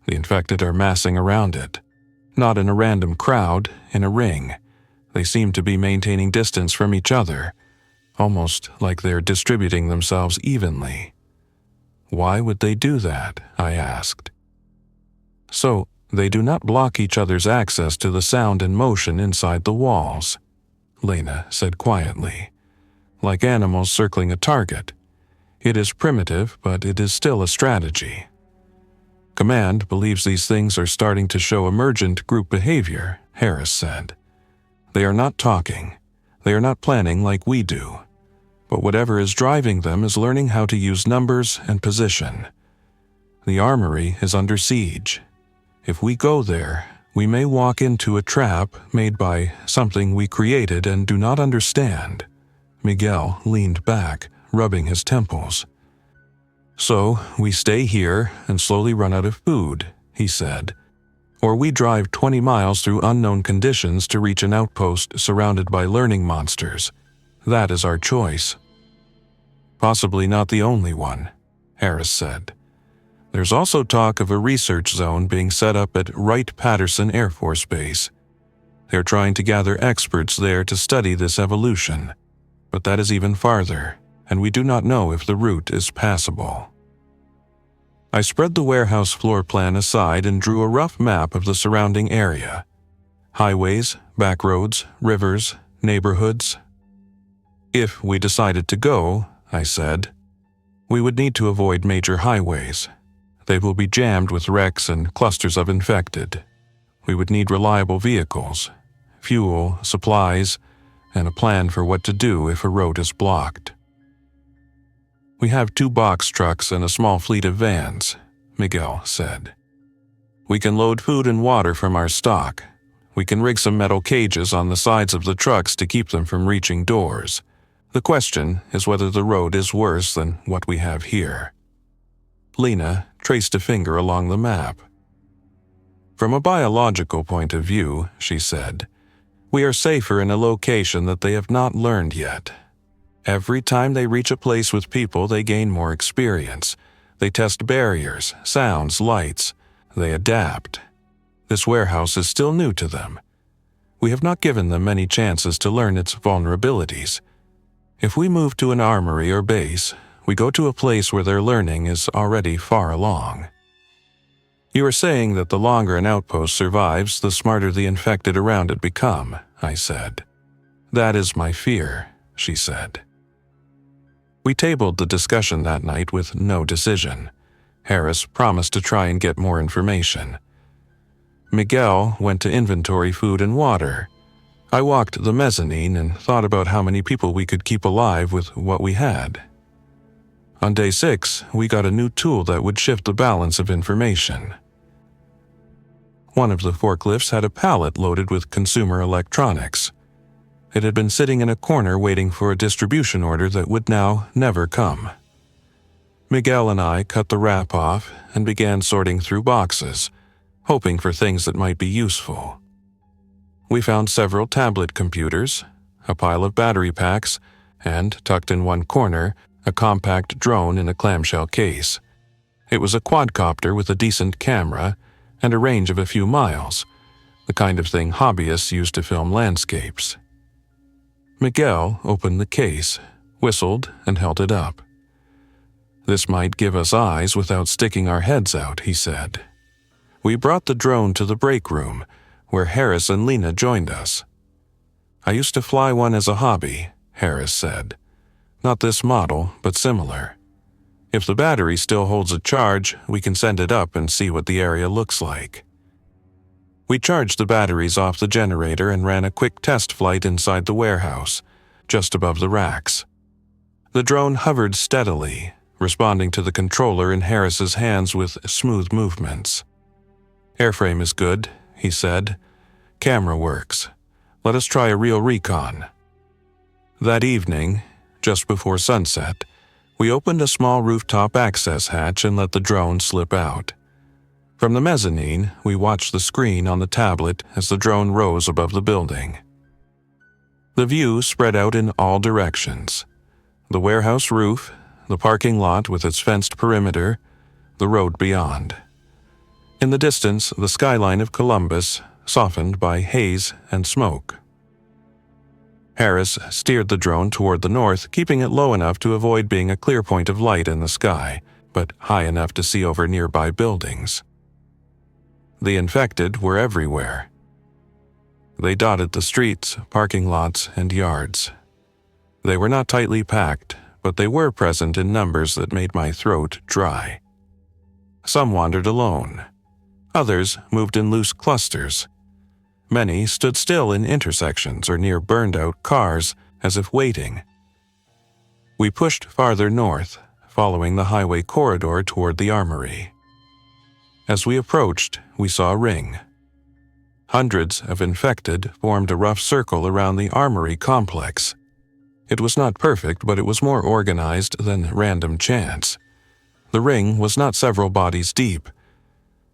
The infected are massing around it. Not in a random crowd, in a ring. They seem to be maintaining distance from each other, almost like they're distributing themselves evenly. Why would they do that? I asked. So, they do not block each other's access to the sound and motion inside the walls, Lena said quietly. Like animals circling a target. It is primitive, but it is still a strategy. Command believes these things are starting to show emergent group behavior, Harris said. They are not talking. They are not planning like we do. But whatever is driving them is learning how to use numbers and position. The armory is under siege. If we go there, we may walk into a trap made by something we created and do not understand. Miguel leaned back, rubbing his temples. So, we stay here and slowly run out of food, he said. Or we drive 20 miles through unknown conditions to reach an outpost surrounded by learning monsters. That is our choice. Possibly not the only one, Harris said. There's also talk of a research zone being set up at Wright-Patterson Air Force Base. They're trying to gather experts there to study this evolution. But that is even farther, and we do not know if the route is passable. I spread the warehouse floor plan aside and drew a rough map of the surrounding area. Highways, back roads, rivers, neighborhoods. If we decided to go, I said, we would need to avoid major highways. They will be jammed with wrecks and clusters of infected. We would need reliable vehicles, fuel, supplies, and a plan for what to do if a road is blocked. We have 2 box trucks and a small fleet of vans, Miguel said. We can load food and water from our stock. We can rig some metal cages on the sides of the trucks to keep them from reaching doors. The question is whether the road is worse than what we have here. Lena traced a finger along the map. From a biological point of view, she said, we are safer in a location that they have not learned yet. Every time they reach a place with people, they gain more experience. They test barriers, sounds, lights. They adapt. This warehouse is still new to them. We have not given them many chances to learn its vulnerabilities. If we move to an armory or base, we go to a place where their learning is already far along. You are saying that the longer an outpost survives, the smarter the infected around it become, I said. That is my fear, she said. We tabled the discussion that night with no decision. Harris promised to try and get more information. Miguel went to inventory food and water. I walked the mezzanine and thought about how many people we could keep alive with what we had. On day 6, we got a new tool that would shift the balance of information. One of the forklifts had a pallet loaded with consumer electronics. It had been sitting in a corner waiting for a distribution order that would now never come. Miguel and I cut the wrap off and began sorting through boxes, hoping for things that might be useful. We found several tablet computers, a pile of battery packs, and, tucked in one corner, a compact drone in a clamshell case. It was a quadcopter with a decent camera and a range of a few miles, the kind of thing hobbyists use to film landscapes. Miguel opened the case, whistled, and held it up. This might give us eyes without sticking our heads out, he said. We brought the drone to the break room, where Harris and Lena joined us. I used to fly one as a hobby, Harris said. Not this model, but similar. If the battery still holds a charge, we can send it up and see what the area looks like. We charged the batteries off the generator and ran a quick test flight inside the warehouse, just above the racks. The drone hovered steadily, responding to the controller in Harris's hands with smooth movements. Airframe is good, he said. Camera works. Let us try a real recon. That evening, just before sunset, we opened a small rooftop access hatch and let the drone slip out. From the mezzanine, we watched the screen on the tablet as the drone rose above the building. The view spread out in all directions. The warehouse roof, the parking lot with its fenced perimeter, the road beyond. In the distance, the skyline of Columbus, softened by haze and smoke. Harris steered the drone toward the north, keeping it low enough to avoid being a clear point of light in the sky, but high enough to see over nearby buildings. The infected were everywhere. They dotted the streets, parking lots, and yards. They were not tightly packed, but they were present in numbers that made my throat dry. Some wandered alone. Others moved in loose clusters. Many stood still in intersections or near burned-out cars, as if waiting. We pushed farther north, following the highway corridor toward the armory. As we approached, we saw a ring. Hundreds of infected formed a rough circle around the armory complex. It was not perfect, but it was more organized than random chance. The ring was not several bodies deep.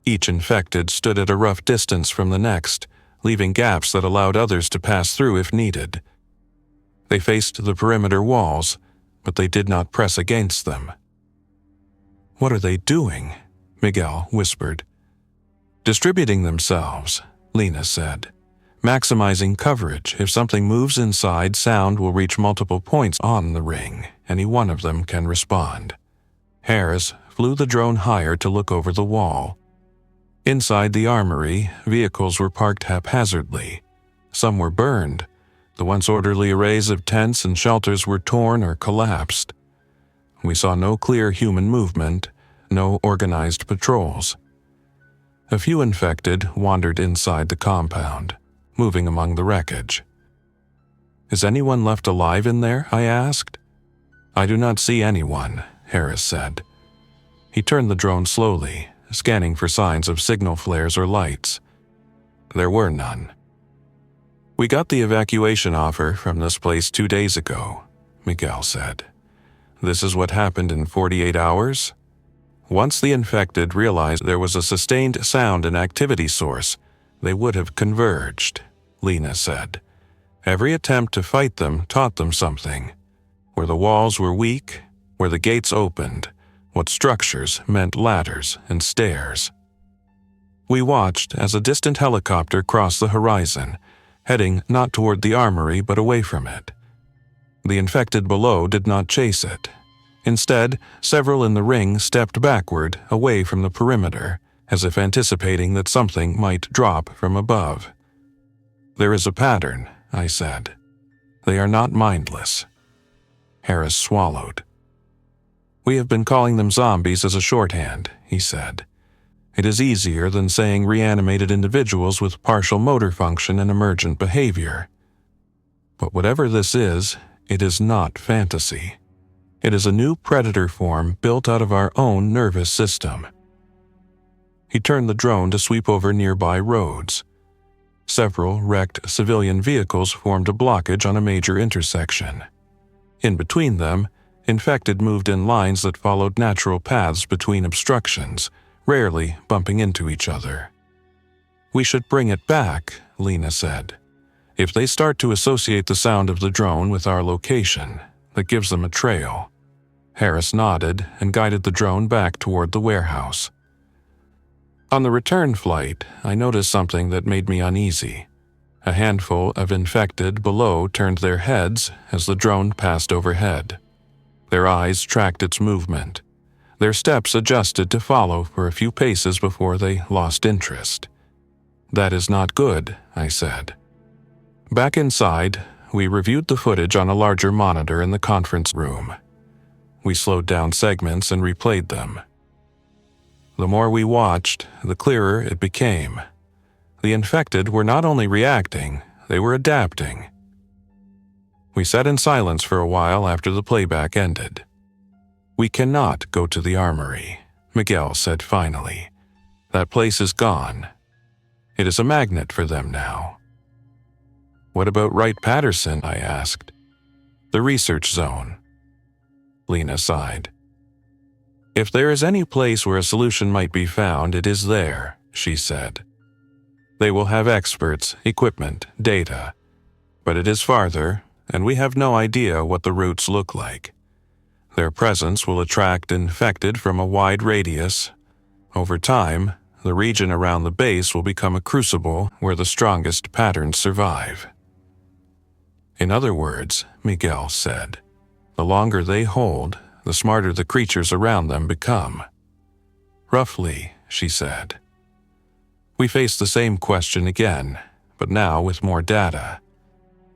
Each infected stood at a rough distance from the next, leaving gaps that allowed others to pass through if needed. They faced the perimeter walls, but they did not press against them. "What are they doing?" Miguel whispered. "Distributing themselves," Lena said. "Maximizing coverage. If something moves inside, sound will reach multiple points on the ring. Any one of them can respond." Harris flew the drone higher to look over the wall. Inside the armory, vehicles were parked haphazardly. Some were burned. The once orderly arrays of tents and shelters were torn or collapsed. We saw no clear human movement, no organized patrols. A few infected wandered inside the compound, moving among the wreckage. "Is anyone left alive in there?" I asked. "I do not see anyone," Harris said. He turned the drone slowly, scanning for signs of signal flares or lights. There were none. "We got the evacuation offer from this place 2 days ago," Miguel said. "This is what happened in 48 hours? Once the infected realized there was a sustained sound and activity source, they would have converged," Lena said. "Every attempt to fight them taught them something. Where the walls were weak, where the gates opened, what structures meant ladders and stairs." We watched as a distant helicopter crossed the horizon, heading not toward the armory but away from it. The infected below did not chase it. Instead, several in the ring stepped backward, away from the perimeter, as if anticipating that something might drop from above. "There is a pattern," I said. "They are not mindless." Harris swallowed. "We have been calling them zombies as a shorthand," he said. "It is easier than saying reanimated individuals with partial motor function and emergent behavior. But whatever this is, it is not fantasy. It is a new predator form built out of our own nervous system." He turned the drone to sweep over nearby roads. Several wrecked civilian vehicles formed a blockage on a major intersection. In between them, infected moved in lines that followed natural paths between obstructions, rarely bumping into each other. "We should bring it back," Lena said. "If they start to associate the sound of the drone with our location, that gives them a trail." Harris nodded and guided the drone back toward the warehouse. On the return flight, I noticed something that made me uneasy. A handful of infected below turned their heads as the drone passed overhead. Their eyes tracked its movement. Their steps adjusted to follow for a few paces before they lost interest. "That is not good," I said. Back inside, we reviewed the footage on a larger monitor in the conference room. We slowed down segments and replayed them. The more we watched, the clearer it became. The infected were not only reacting, they were adapting. We sat in silence for a while after the playback ended. "We cannot go to the armory," Miguel said finally. "That place is gone. It is a magnet for them now." "What about Wright-Patterson?" I asked. "The research zone." Lena sighed. "If there is any place where a solution might be found, it is there," she said. "They will have experts, equipment, data. But it is farther, and we have no idea what the routes look like. Their presence will attract infected from a wide radius. Over time, the region around the base will become a crucible where the strongest patterns survive." "In other words," Miguel said, "the longer they hold, the smarter the creatures around them become." "Roughly," she said. We faced the same question again, but now with more data.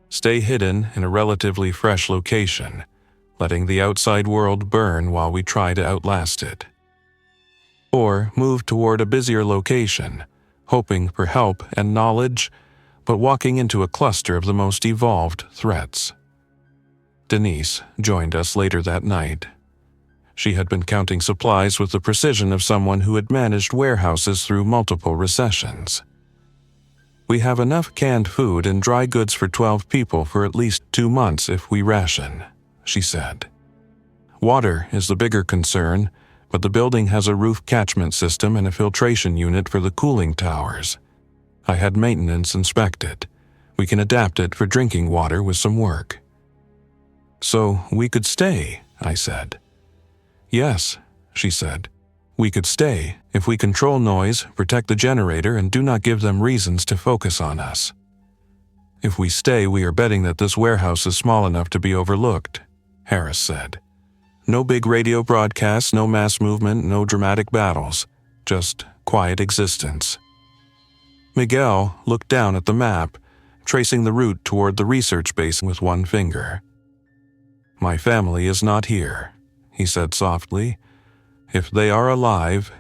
Stay hidden in a relatively fresh location, letting the outside world burn while we try to outlast it. Or move toward a busier location, hoping for help and knowledge, but walking into a cluster of the most evolved threats. Denise joined us later that night. She had been counting supplies with the precision of someone who had managed warehouses through multiple recessions. "We have enough canned food and dry goods for 12 people for at least 2 months if we ration," she said. "Water is the bigger concern, but the building has a roof catchment system and a filtration unit for the cooling towers. I had maintenance inspect it. We can adapt it for drinking water with some work." "So we could stay," I said. "Yes," she said. "We could stay if we control noise, protect the generator, and do not give them reasons to focus on us. If we stay, we are betting that this warehouse is small enough to be overlooked," Harris said. "No big radio broadcasts, no mass movement, no dramatic battles, just quiet existence." Miguel looked down at the map, tracing the route toward the research base with one finger. "My family is not here," he said softly. "If they are alive,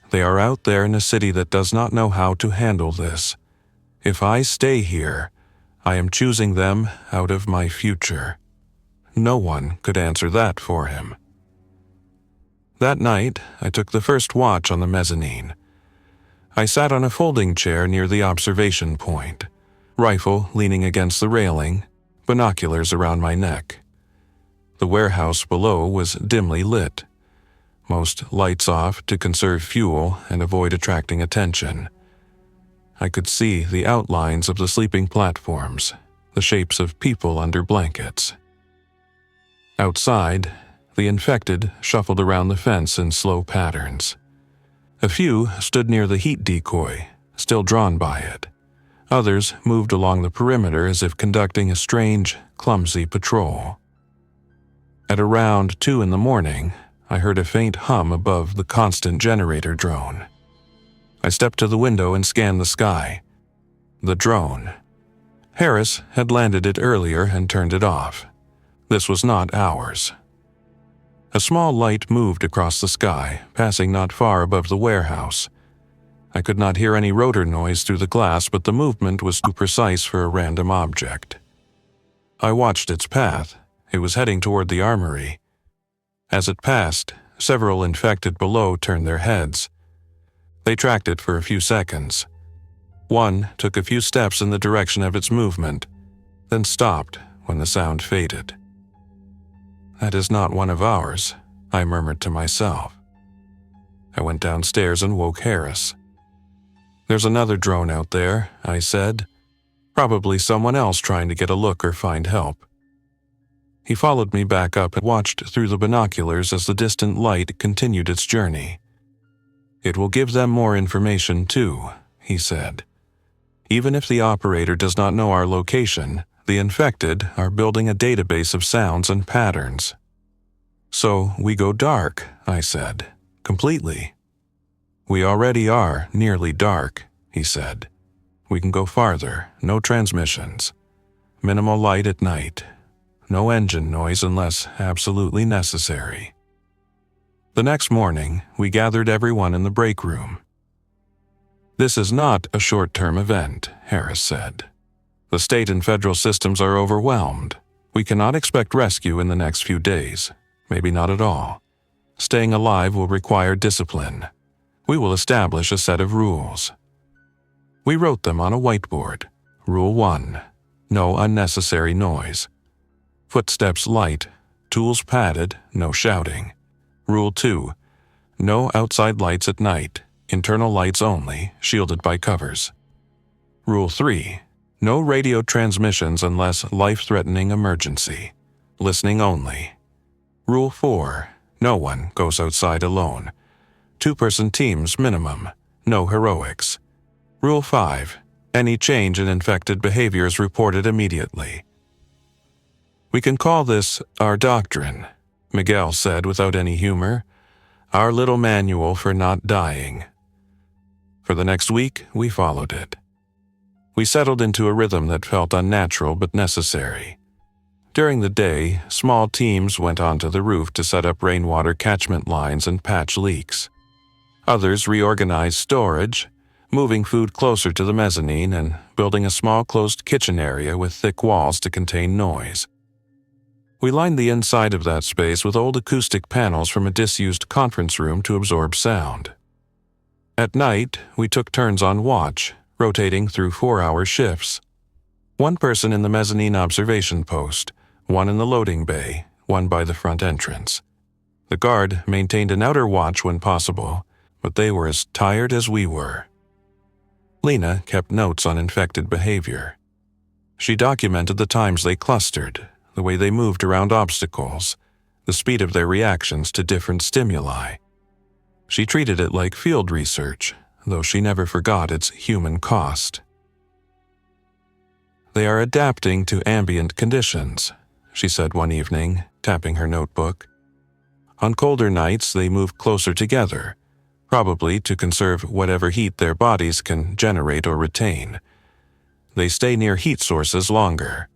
they are out there in a city that does not know how to handle this. If I stay here, I am choosing them out of my future." No one could answer that for him. That night, I took the first watch on the mezzanine. I sat on a folding chair near the observation point, rifle leaning against the railing, binoculars around my neck. The warehouse below was dimly lit, most lights off to conserve fuel and avoid attracting attention. I could see the outlines of the sleeping platforms, the shapes of people under blankets. Outside, the infected shuffled around the fence in slow patterns. A few stood near the heat decoy, still drawn by it. Others moved along the perimeter as if conducting a strange, clumsy patrol. At around 2 in the morning, I heard a faint hum above the constant generator drone. I stepped to the window and scanned the sky. The drone. Harris had landed it earlier and turned it off. This was not ours. A small light moved across the sky, passing not far above the warehouse. I could not hear any rotor noise through the glass, but the movement was too precise for a random object. I watched its path. It was heading toward the armory. As it passed, several infected below turned their heads. They tracked it for a few seconds. One took a few steps in the direction of its movement, then stopped when the sound faded. "That is not one of ours," I murmured to myself. I went downstairs and woke Harris. "There's another drone out there," I said. "Probably someone else trying to get a look or find help." He followed me back up and watched through the binoculars as the distant light continued its journey. "It will give them more information too," he said. "Even if the operator does not know our location, the infected are building a database of sounds and patterns." "So we go dark," I said. Completely. We already are nearly dark, he said. We can go farther, no transmissions. Minimal light at night. No engine noise unless absolutely necessary. The next morning, we gathered everyone in the break room. This is not a short-term event, Harris said. The state and federal systems are overwhelmed. We cannot expect rescue in the next few days, maybe not at all. Staying alive will require discipline. We will establish a set of rules. We wrote them on a whiteboard. Rule 1. No unnecessary noise. Footsteps light, tools padded, no shouting. Rule 2. No outside lights at night, internal lights only, shielded by covers. Rule 3. No radio transmissions unless life-threatening emergency. Listening only. Rule 4. No one goes outside alone. 2-person teams minimum. No heroics. Rule 5. Any change in infected behavior is reported immediately. We can call this our doctrine, Miguel said without any humor. Our little manual for not dying. For the next week, we followed it. We settled into a rhythm that felt unnatural but necessary. During the day, small teams went onto the roof to set up rainwater catchment lines and patch leaks. Others reorganized storage, moving food closer to the mezzanine and building a small closed kitchen area with thick walls to contain noise. We lined the inside of that space with old acoustic panels from a disused conference room to absorb sound. At night, we took turns on watch, rotating through 4-hour shifts. One person in the mezzanine observation post, one in the loading bay, one by the front entrance. The guard maintained an outer watch when possible, but they were as tired as we were. Lena kept notes on infected behavior. She documented the times they clustered, the way they moved around obstacles, the speed of their reactions to different stimuli. She treated it like field research, though she never forgot its human cost. They are adapting to ambient conditions, she said one evening, tapping her notebook. On colder nights, they move closer together, probably to conserve whatever heat their bodies can generate or retain. They stay near heat sources longer.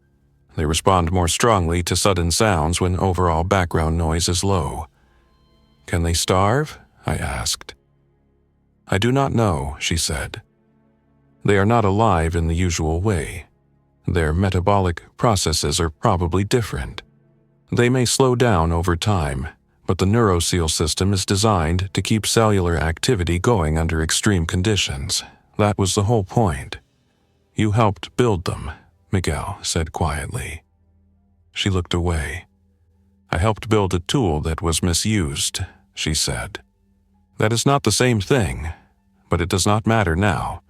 They respond more strongly to sudden sounds when overall background noise is low. Can they starve? I asked. I do not know, she said. They are not alive in the usual way. Their metabolic processes are probably different. They may slow down over time, but the neuroseal system is designed to keep cellular activity going under extreme conditions. That was the whole point. You helped build them, Miguel said quietly. She looked away. I helped build a tool that was misused, she said. That is not the same thing, but it does not matter now.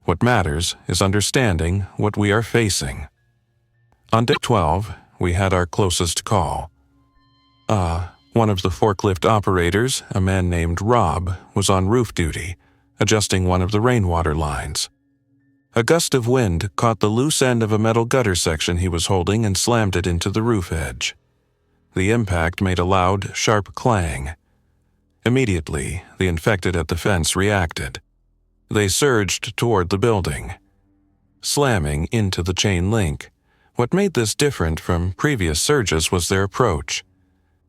What matters is understanding what we are facing. On day 12, we had our closest call. One of the forklift operators, a man named Rob, was on roof duty, adjusting one of the rainwater lines. A gust of wind caught the loose end of a metal gutter section he was holding and slammed it into the roof edge. The impact made a loud, sharp clang. Immediately, the infected at the fence reacted. They surged toward the building, slamming into the chain link. What made this different from previous surges was their approach.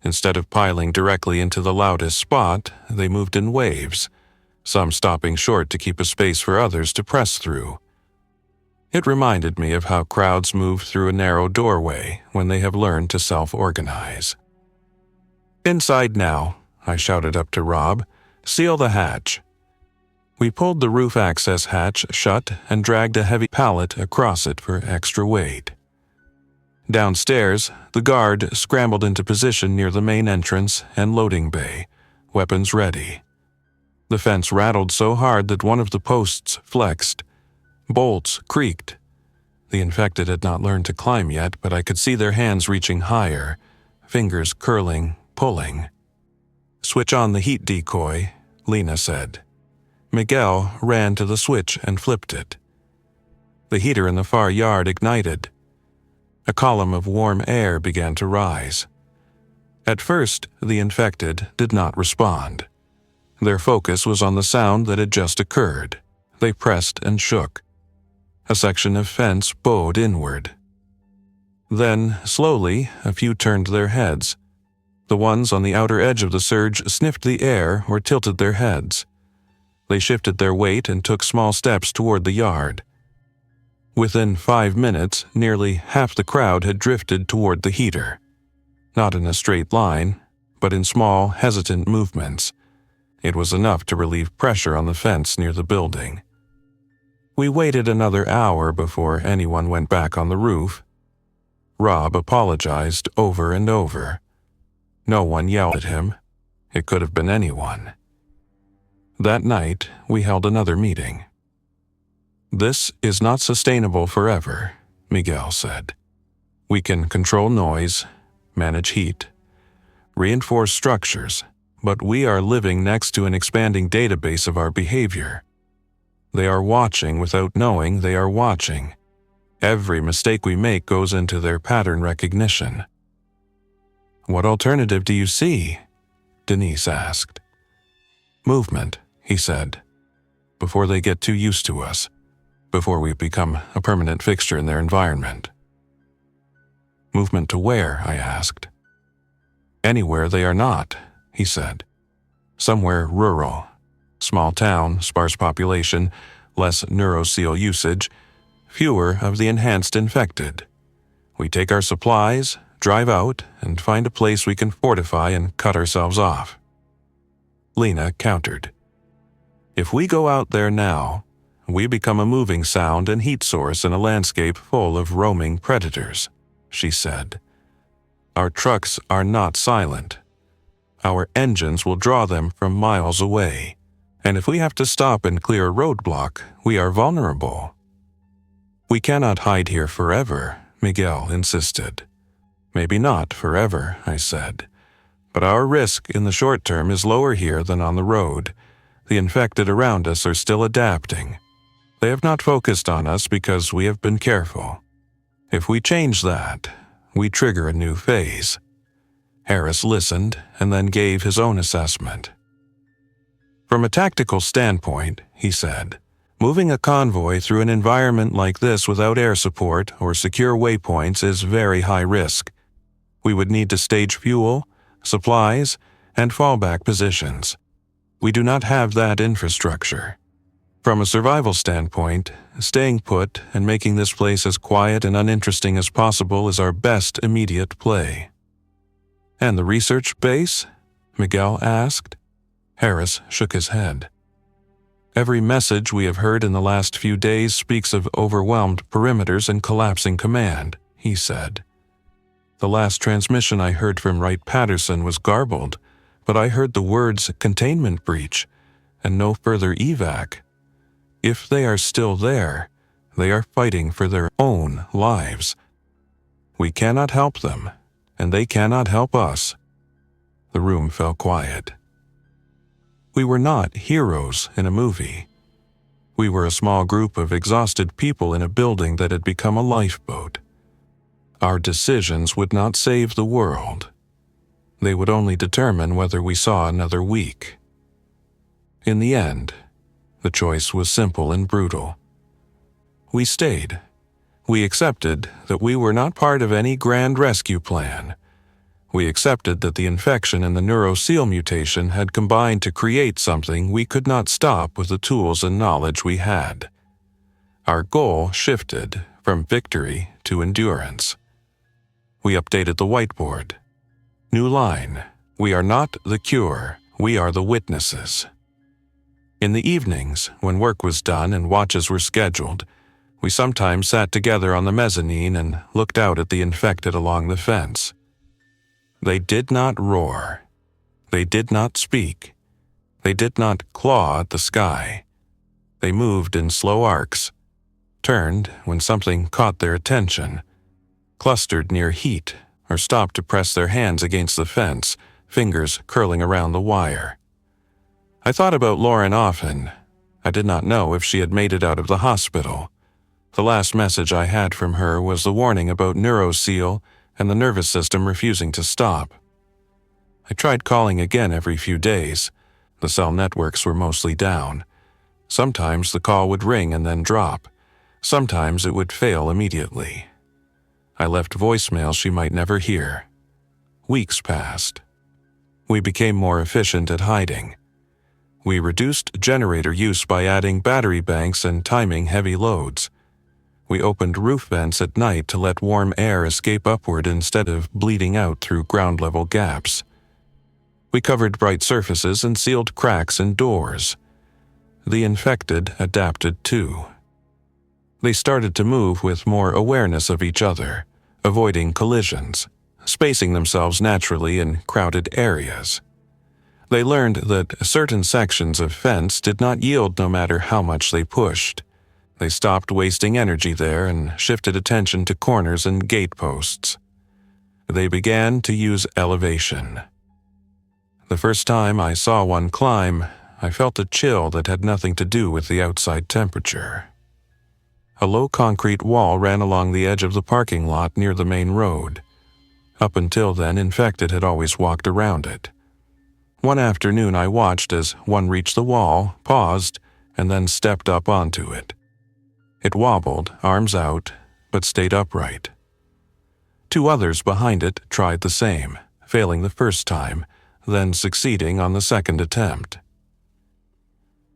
Instead of piling directly into the loudest spot, they moved in waves, some stopping short to keep a space for others to press through. It reminded me of how crowds move through a narrow doorway when they have learned to self-organize. "Inside now," I shouted up to Rob. "Seal the hatch." We pulled the roof access hatch shut and dragged a heavy pallet across it for extra weight. Downstairs, the guard scrambled into position near the main entrance and loading bay, weapons ready. The fence rattled so hard that one of the posts flexed. Bolts creaked. The infected had not learned to climb yet, but I could see their hands reaching higher, fingers curling, pulling. "Switch on the heat decoy," Lena said. Miguel ran to the switch and flipped it. The heater in the far yard ignited. A column of warm air began to rise. At first, the infected did not respond. Their focus was on the sound that had just occurred. They pressed and shook. A section of fence bowed inward. Then, slowly, a few turned their heads. The ones on the outer edge of the surge sniffed the air or tilted their heads. They shifted their weight and took small steps toward the yard. Within 5 minutes, nearly half the crowd had drifted toward the heater. Not in a straight line, but in small, hesitant movements. It was enough to relieve pressure on the fence near the building. We waited another hour before anyone went back on the roof. Rob apologized over and over. No one yelled at him. It could have been anyone. That night, we held another meeting. "This is not sustainable forever," Miguel said. "We can control noise, manage heat, reinforce structures, but we are living next to an expanding database of our behavior. They are watching without knowing they are watching. Every mistake we make goes into their pattern recognition." "What alternative do you see?" Denise asked. "Movement," he said, "before they get too used to us, before we become a permanent fixture in their environment." "Movement to where?" I asked. "Anywhere they are not," he said. "Somewhere rural. Small town, sparse population, less neuroseal usage, fewer of the enhanced infected. We take our supplies, drive out, and find a place we can fortify and cut ourselves off." Lena countered. "If we go out there now, we become a moving sound and heat source in a landscape full of roaming predators," she said. "Our trucks are not silent. Our engines will draw them from miles away, and if we have to stop and clear a roadblock, we are vulnerable." "We cannot hide here forever," Miguel insisted. "Maybe not forever," I said. "But our risk in the short term is lower here than on the road. The infected around us are still adapting. They have not focused on us because we have been careful. If we change that, we trigger a new phase." Harris listened and then gave his own assessment. "From a tactical standpoint," he said, "moving a convoy through an environment like this without air support or secure waypoints is very high risk. We would need to stage fuel, supplies, and fallback positions. We do not have that infrastructure. From a survival standpoint, staying put and making this place as quiet and uninteresting as possible is our best immediate play." "And the research base?" Miguel asked. Harris shook his head. "Every message we have heard in the last few days speaks of overwhelmed perimeters and collapsing command," he said. "The last transmission I heard from Wright-Patterson was garbled, but I heard the words containment breach and no further evac. If they are still there, they are fighting for their own lives. We cannot help them, and they cannot help us." The room fell quiet. We were not heroes in a movie. We were a small group of exhausted people in a building that had become a lifeboat. Our decisions would not save the world. They would only determine whether we saw another week. In the end, the choice was simple and brutal. We stayed. We accepted that we were not part of any grand rescue plan. We accepted that the infection and the neuroseal mutation had combined to create something we could not stop with the tools and knowledge we had. Our goal shifted from victory to endurance. We updated the whiteboard. New line: "We are not the cure, we are the witnesses." In the evenings, when work was done and watches were scheduled, we sometimes sat together on the mezzanine and looked out at the infected along the fence. They did not roar. They did not speak. They did not claw at the sky. They moved in slow arcs, turned when something caught their attention, clustered near heat, or stopped to press their hands against the fence, fingers curling around the wire. I thought about Lauren often. I did not know if she had made it out of the hospital. The last message I had from her was the warning about neuroseal and the nervous system refusing to stop. I tried calling again every few days, The cell networks were mostly down. Sometimes the call would ring and then drop. Sometimes it would fail immediately. I left voicemails she might never hear. Weeks passed. We became more efficient at hiding. We reduced generator use by adding battery banks and timing heavy loads. We opened roof vents at night to let warm air escape upward instead of bleeding out through ground-level gaps. We covered bright surfaces and sealed cracks in doors. The infected adapted too. They started to move with more awareness of each other, avoiding collisions, spacing themselves naturally in crowded areas. They learned that certain sections of fence did not yield no matter how much they pushed. They stopped wasting energy there and shifted attention to corners and gate posts. They began to use elevation. The first time I saw one climb, I felt a chill that had nothing to do with the outside temperature. A low concrete wall ran along the edge of the parking lot near the main road. Up until then, infected had always walked around it. One afternoon I watched as one reached the wall, paused, and then stepped up onto it. It wobbled, arms out, but stayed upright. Two others behind it tried the same, failing the first time, then succeeding on the second attempt.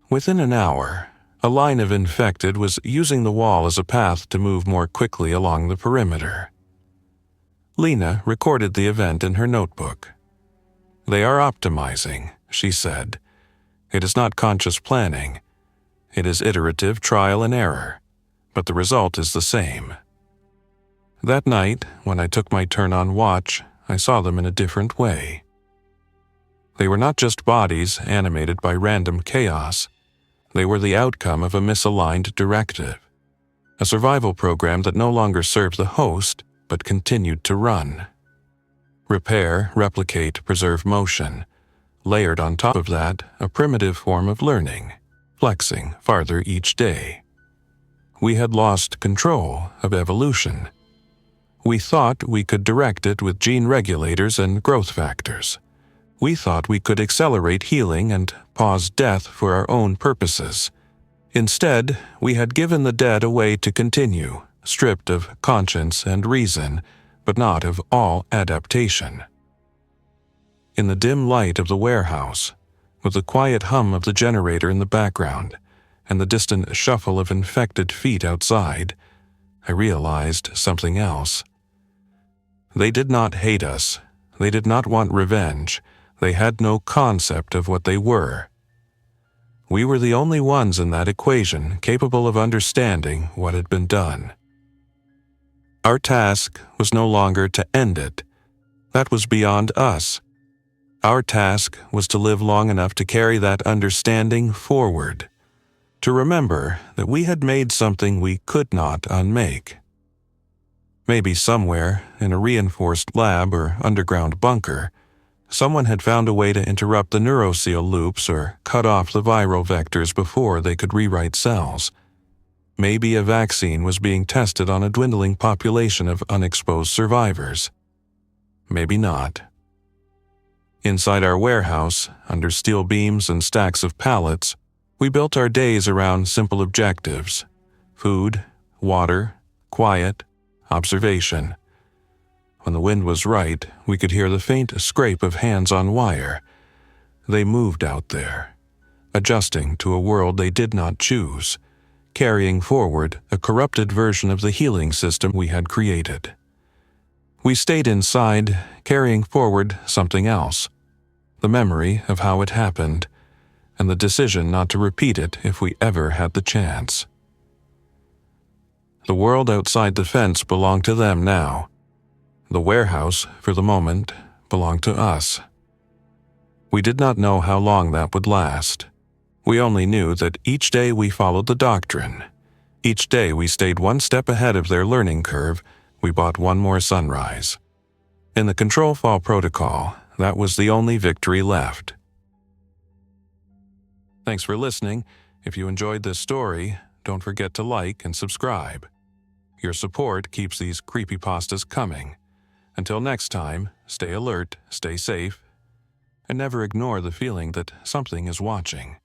Within an hour, a line of infected was using the wall as a path to move more quickly along the perimeter. Lena recorded the event in her notebook. "They are optimizing," she said. "It is not conscious planning. It is iterative trial and error, but the result is the same." That night, when I took my turn on watch, I saw them in a different way. They were not just bodies animated by random chaos. They were the outcome of a misaligned directive, a survival program that no longer served the host, but continued to run. Repair, replicate, preserve motion. Layered on top of that, a primitive form of learning, flexing farther each day. We had lost control of evolution. We thought we could direct it with gene regulators and growth factors. We thought we could accelerate healing and pause death for our own purposes. Instead, we had given the dead a way to continue, stripped of conscience and reason, but not of all adaptation. In the dim light of the warehouse, with the quiet hum of the generator in the background and the distant shuffle of infected feet outside, I realized something else. They did not hate us. They did not want revenge. They had no concept of what they were. We were the only ones in that equation capable of understanding what had been done. Our task was no longer to end it. That was beyond us. Our task was to live long enough to carry that understanding forward, to remember that we had made something we could not unmake. Maybe somewhere, in a reinforced lab or underground bunker, someone had found a way to interrupt the neuroseal loops or cut off the viral vectors before they could rewrite cells. Maybe a vaccine was being tested on a dwindling population of unexposed survivors. Maybe not. Inside our warehouse, under steel beams and stacks of pallets, we built our days around simple objectives: food, water, quiet, observation. When the wind was right, we could hear the faint scrape of hands on wire. They moved out there, adjusting to a world they did not choose, carrying forward a corrupted version of the healing system we had created. We stayed inside, carrying forward something else, the memory of how it happened, and the decision not to repeat it if we ever had the chance. The world outside the fence belonged to them now. The warehouse, for the moment, belonged to us. We did not know how long that would last. We only knew that each day we followed the doctrine. Each day we stayed one step ahead of their learning curve, we bought one more sunrise. In the control fall protocol, that was the only victory left. Thanks for listening. If you enjoyed this story, don't forget to like and subscribe. Your support keeps these creepypastas coming. Until next time, stay alert, stay safe, and never ignore the feeling that something is watching.